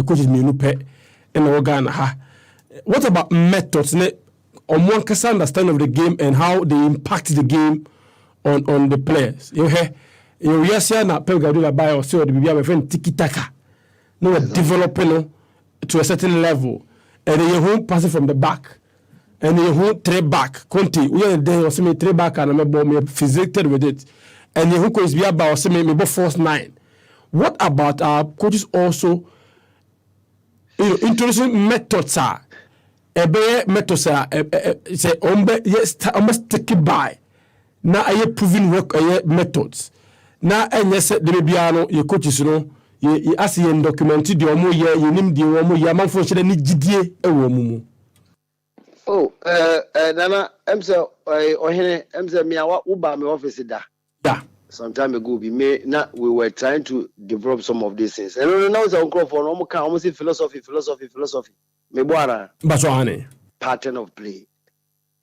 coaches me no pay in Ghana. What about methods? Or one can understand of the game and how they impact the game on the players. You see na Pep Guardiola by or so the be a friend tiki taka. No developing to a certain level. And then you pass it from the back. And you hold 3 back. Conte, we are there, or me 3 back, and I'm physicated with it. And you could be about me force 9. What about our coaches also introducing methods? Methods say yes, almost take it by. Now I proven work methods. Now and yes, the Biano, your coaches, you ask you documented the omo ye, you name the omo yaman for shade ni jidie e womumu. Oh, Nana, Ohene, me awa uba me office da. Yeah. Some time ago, we were trying to develop some of these things. And now it's uncle for almost philosophy. Me boara. Baswane. Pattern of play.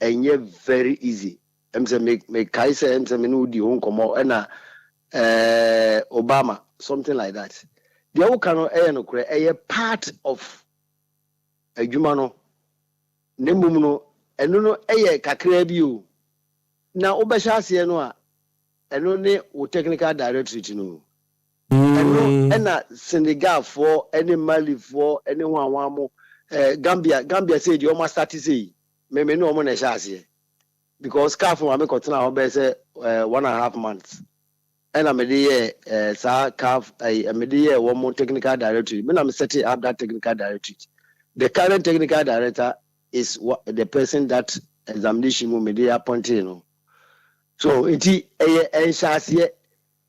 And yet very easy. Me kaise me no di hon komo na Obama, something like that. The whole cano no kure a part of a jumano. Nemumuno eno kakra bi o na obesha se no a eno ne o technical directorate no eno na Senegal for any Mali for any one mo Gambia say the almost start say me no mo na sha se because CAF wa me kotena ho be say 1.5 months and me dey sa CAF me dey one more technical directorate me na me set up that technical directorate. The current technical director is what the person that examination will be appointed. So it is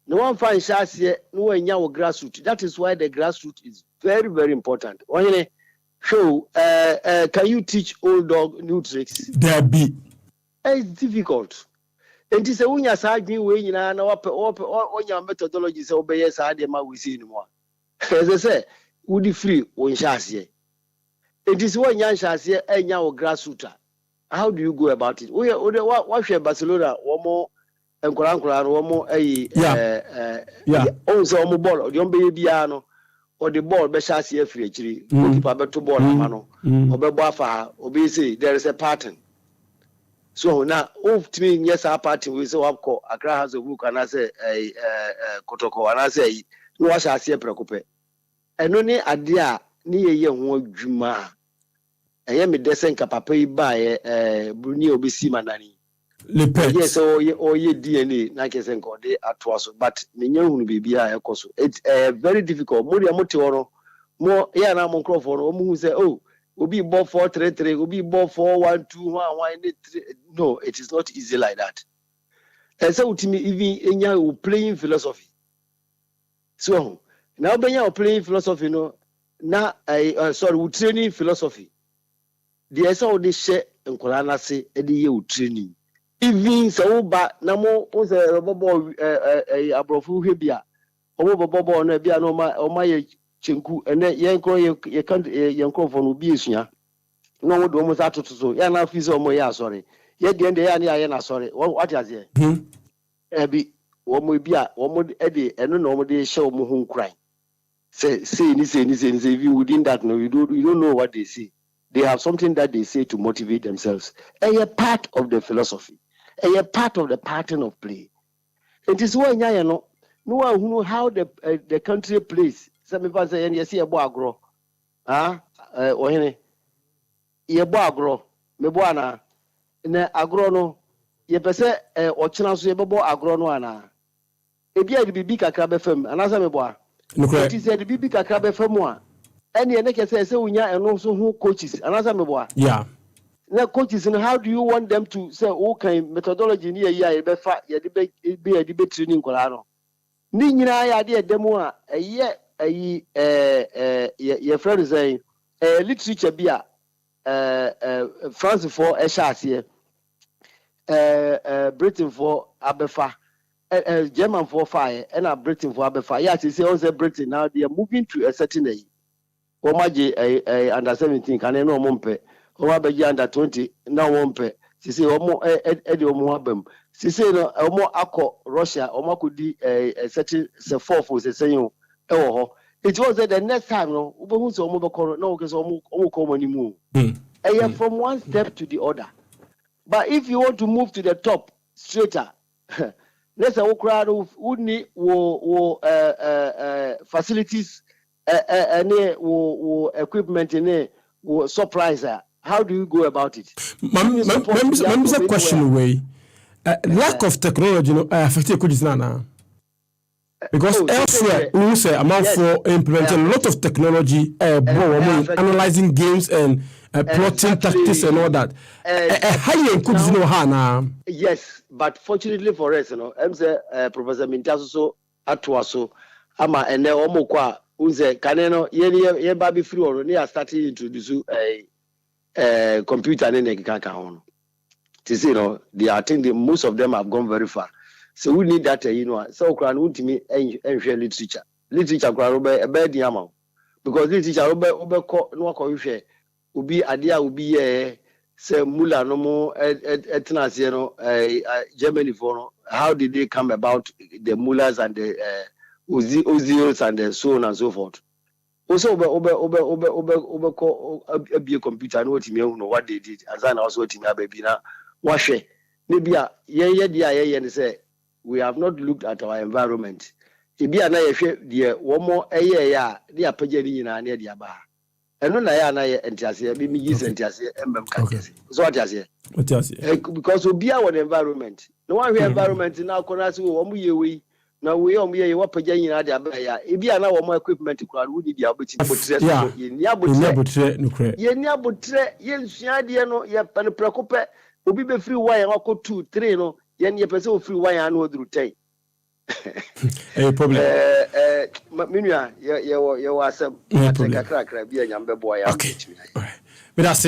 no one finds shasia, no one yaw grassroots. That is why the grassroots is very, very important. So can you teach old dog new tricks? There be. It's difficult. And it's a unya side way in an on your methodology so obey yes I we see anymore. As I say, would you free on shasia? It is one young shasia and yaw grassroots. How do you go about it? What share Barcelona one more and Koran one more also on ball, the baby or the ball be shasia free actually. Keep a better ball, mano, or be buffer, or be say there is a pattern. So now to me yes our party we say wako Accra has a book and I say Kotoko and I say no wa sha se prekope eno ni ade a ni ye ho adwuma eye me desen ka papa yi ba bruni obesi manani le pet yes oye DNA na ke sen ko de atoaso but me nya hunu bibia ekoso it's very difficult mo de mo te oro mo ya na mo crofo no mo hu say oh obi ball 4-3-3 obi ball 4-1-2-1-1 no it is not easy like that and so to me even enya playing philosophy so now benya playing philosophy no na sorry training philosophy the so de share nkola na se e de ye training even so ba na mo o se bobo abrofo hwebia obo bobo no bia no ma ye chenku ene yenko ye kan yenko for no bi esua no wo do mo sa totoso ya na fi so mo ya sorry ye de ya na ya na sorry what is here ebi wo mo bia wo mo e de eno no mo de hye mo hu nkran say if you within that no you don't know what they say. They have something that they say to motivate themselves. A part of the philosophy, a part of the pattern of play. It is why you know no one who know how the country plays. Some people say you see a boy grow, Ohene, ye boy grow, me boy na agro no ye pese ochina so ye boy agro no ana. Ebi a bibi kakra be fam anasa me boy. It is the bibi kakra be fam a. Any can say unya and also who coaches another me boy. Yeah. Now coaches and how do you want them to say okay methodology near ya be be a debate training kolano. Ni nyina ya de demo a your friend saying literature bia France for a shas here Britain for abefa German for fire and Britain for abefa. Yes, you say also Britain now they are moving to a certain age. Omaje under 17 can no mompe omabeji under 20 na wompe sisi omo edi omo abam sisi no omo akọ Russia omo kudi certain se fourth se senyo ewo ho it was the next time no obo so omo bekoro na oke so omo ko mani mu from one step to the other but if you want to move to the top straighter let's say okra who need facilities any equipment in surprise how do you go about it? Mem's a question away. Lack of technology affected coaches now. Because elsewhere we say amount for implementing a lot of technology, analyzing games and plotting tactics and all that. How you could know how yes, but fortunately for us, I'm say Professor Mintaso Atuaso ama ene omo kwa unze kaneno ye baby free or near starting introduce computer and kaka on. I think most of them have gone very far. So we need that so kran ultimate and literature. Literature kran a bad yama. Because literature obe no ko hwe obi ade a obi say mula no mo etna Germany for no how did they come about the mullahs and the Ozios and so on and so forth. Also, be a computer, no what they did, and then also baby now. Wash it. Maybe and say we have not looked at our environment. If be dear one more a year, they are paging in near the bar. And no, I entiasia, be me use entiasia, so what does it? Because we be our environment. No one environment now, Konasu, we now we what paging in the abaya. If be an hour more equipment to crowd, would be able to put yen Siadiano, yep, and precope, will be free wire or 2, 3, no, yen ye person free wire and would rotate. Problem. Minya, you are some crack, be a younger boy. Okay. But that's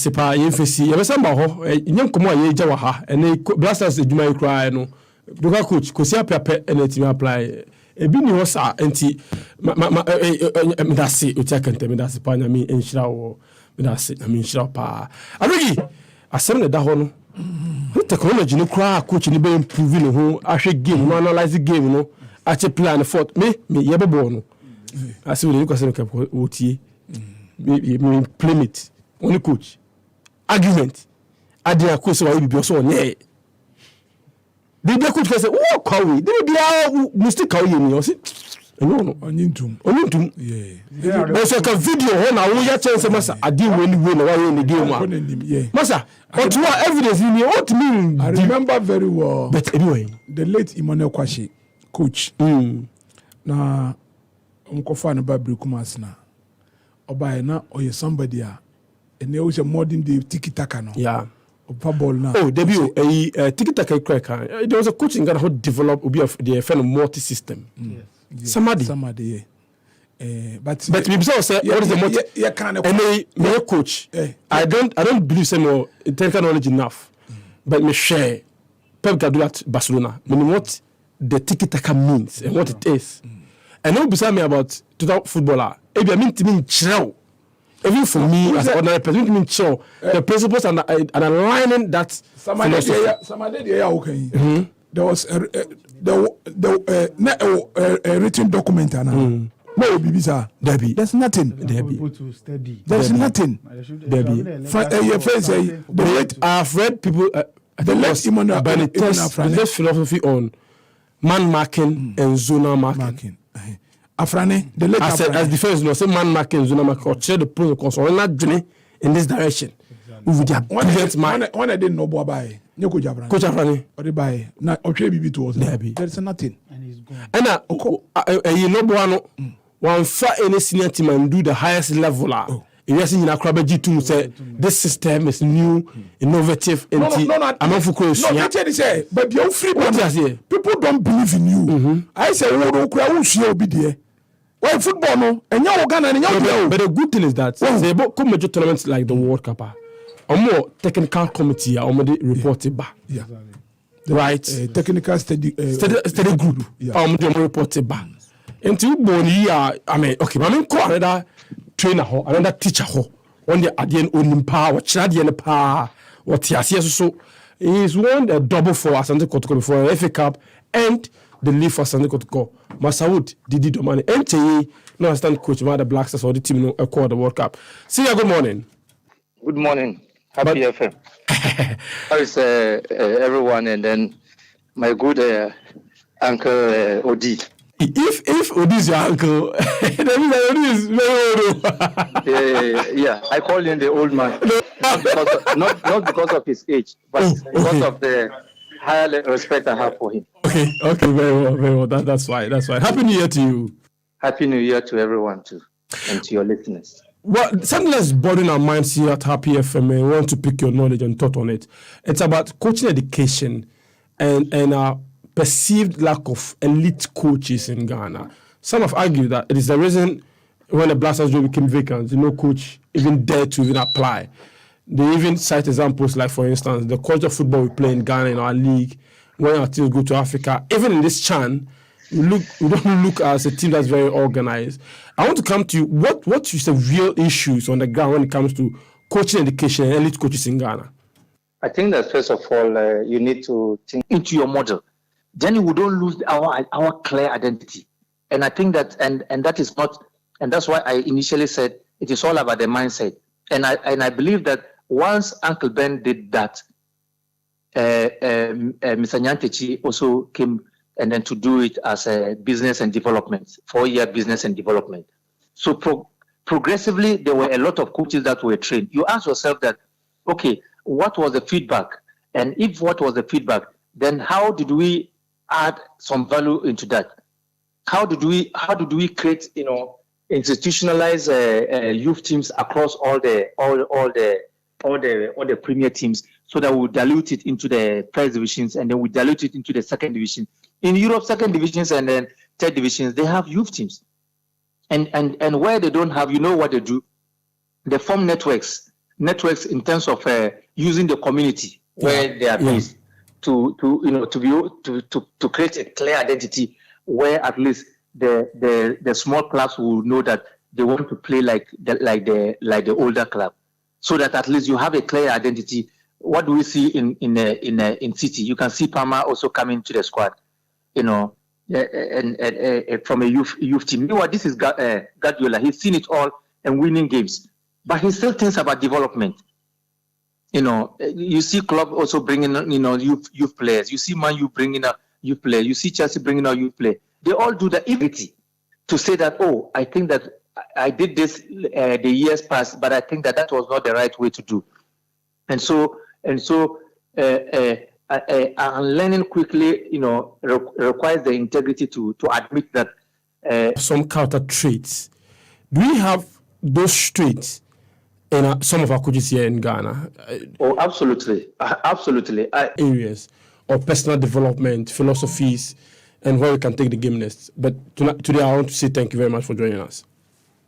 it, pa, you see, ever somehow, young Kumo, ye jawaha, and they blasters the Jumai cry, no. Duga coach, Kosia Papa, and let him apply. A bini was anti that's it, which I can tell me that's the point. I mean, in Shrow, that's it, I mean, Shropa. I really, I send the Dahono. Technology, no cry, coach, and be improving who actually game, analyze the game, no, actually plan for me, Yababono. I see what you can say, OT, me, play it, only coach. Argument adia ko so wa bi so onye they be coach say oh kawi they be mistake kawi ni o say no onyintum yeah there's like a video when I will chance masa adi we ni na wa ni game masa but what evidence in what mean I remember very well but anyway the late Emmanuel Kwashi coach na onkofa na ba Brekumas na oba na oye somebody a ene o se modern day tiki taka no yeah opa ball na debut tiki taka crack there was a coach in Ghana who developed obi of the FN multi system somebody but me say what is the multi me coach I don't believe say no technical knowledge enough but me share Pep Guardiola at Barcelona meaning what the tiki taka means and what it is and no beside me about total footballer I mean to me chill even for me as an ordinary person mean chill the principles and aligning that somebody there okay there was a written document and no bibisa Debbie there's nothing Debbie there's nothing Debbie your friend say the late I've read people the less the philosophy on man marking and zonal marking Afrane the late as defense no say man marking zonal marking or share the protocols or not journey in this direction with their brilliant mind when I didn't know boy by Coach Afrane or the by na otwe bibi to us there's nothing and he's gone and you know boy one far any senior team and do the highest level yes in Accra G2 say this system is new innovative no but you free people don't believe in you I say we kura unhia obi de why football no enya Ghana enya but the good thing is that say come major tournaments like the World Cup or more technical committee or more reported back right technical study group or more reported back until boni I mean okay I mean call another trainer ho another teacher ho on the adien onimpa or chadien pa what tiasie so is won a double for Asante Kotoko before FA Cup and the league for Asante Kotoko Masawood Didi Domani NTE no assistant coach the Black Stars or the team no acquire the World Cup. See you, good morning. Good morning. Happy FM. How is everyone and then my good uncle Odi. If Odi is your uncle, that means that Odi is very old. Yeah, I call him the old man. not because of his age, but because of the higher respect I have for him. Okay, very well. That's fine. Happy New Year to you. Happy New Year to everyone too, and to your listeners. Well, something that's bothering our minds here at Happy FM, we want to pick your knowledge and thought on it. It's about coaching education and our perceived lack of elite coaches in Ghana. Some have argued that it is the reason when the Black Stars became vacant, no coach even dared to even apply. They even cite examples like, for instance, the culture of football we play in Ghana in our league, when our teams go to Africa, even in this CHAN, we don't look as a team that's very organized. I want to come to you. What is the real issues on the ground when it comes to coaching education and elite coaches in Ghana? I think that first of all, you need to think into your model. Then we don't lose our clear identity. And I think that and that is not, and that's why I initially said it is all about the mindset. And I believe that once Uncle Ben did that, Mr. Nyantechi also came and then to do it as a business and development, 4-year business and development. So progressively, there were a lot of coaches that were trained. You ask yourself that, okay, what was the feedback? And if what was the feedback, then how did we add some value into that? How did we create, institutionalize youth teams across all the premier teams, so that we dilute it into the first divisions and then we dilute it into the second division. In Europe, second divisions and then third divisions, they have youth teams. And where they don't have, you know what they do? They form networks in terms of using the community where they are based to create a clear identity where at least the small clubs will know that they want to play like the older club, so that at least you have a clear identity. What do we see in City? You can see Palmer also coming to the squad, and from a youth team. Meanwhile, this is Guardiola. He's seen it all and winning games, but he still thinks about development. you see club also bringing, youth players. You see Man U bringing up youth players. You see Chelsea bringing out youth players. They all do the ability to say that, oh, I think that I did this the years past, but I think that was not the right way to do. And so learning quickly, requires the integrity to admit that some character traits. Do we have those traits in some of our coaches here in Ghana? Oh, absolutely. Areas of personal development, philosophies, and where we can take the game next. But today I want to say thank you very much for joining us.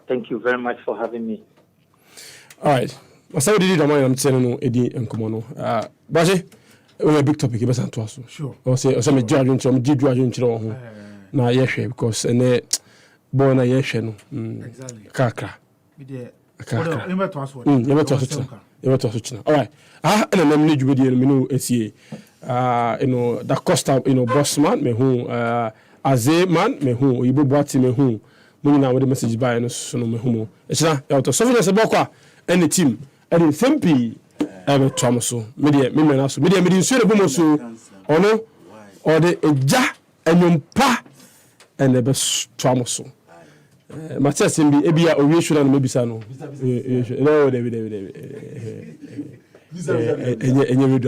Thank you very much for having me. All right. I'm saying no edi enkomo no. Baje, we a big topic be san to aso. Sure. O say me judge nchiro ho. Na ye hwe because ene boy na ye hwe no. Exactly. Kakra. Be there. You better china. All right. And I'm need you with me esie. Da Costa, Bossman, me who Aze man, me who Ibo Boati me who. Muna with the message by no so me who. It's not out. So for the any team. And Thempi ever Thomaso. Media so media so bomoso. Ono or the ja and yumpa and the best Thomaso. Matthias Simbi Ebia or should maybe Sano. No, David.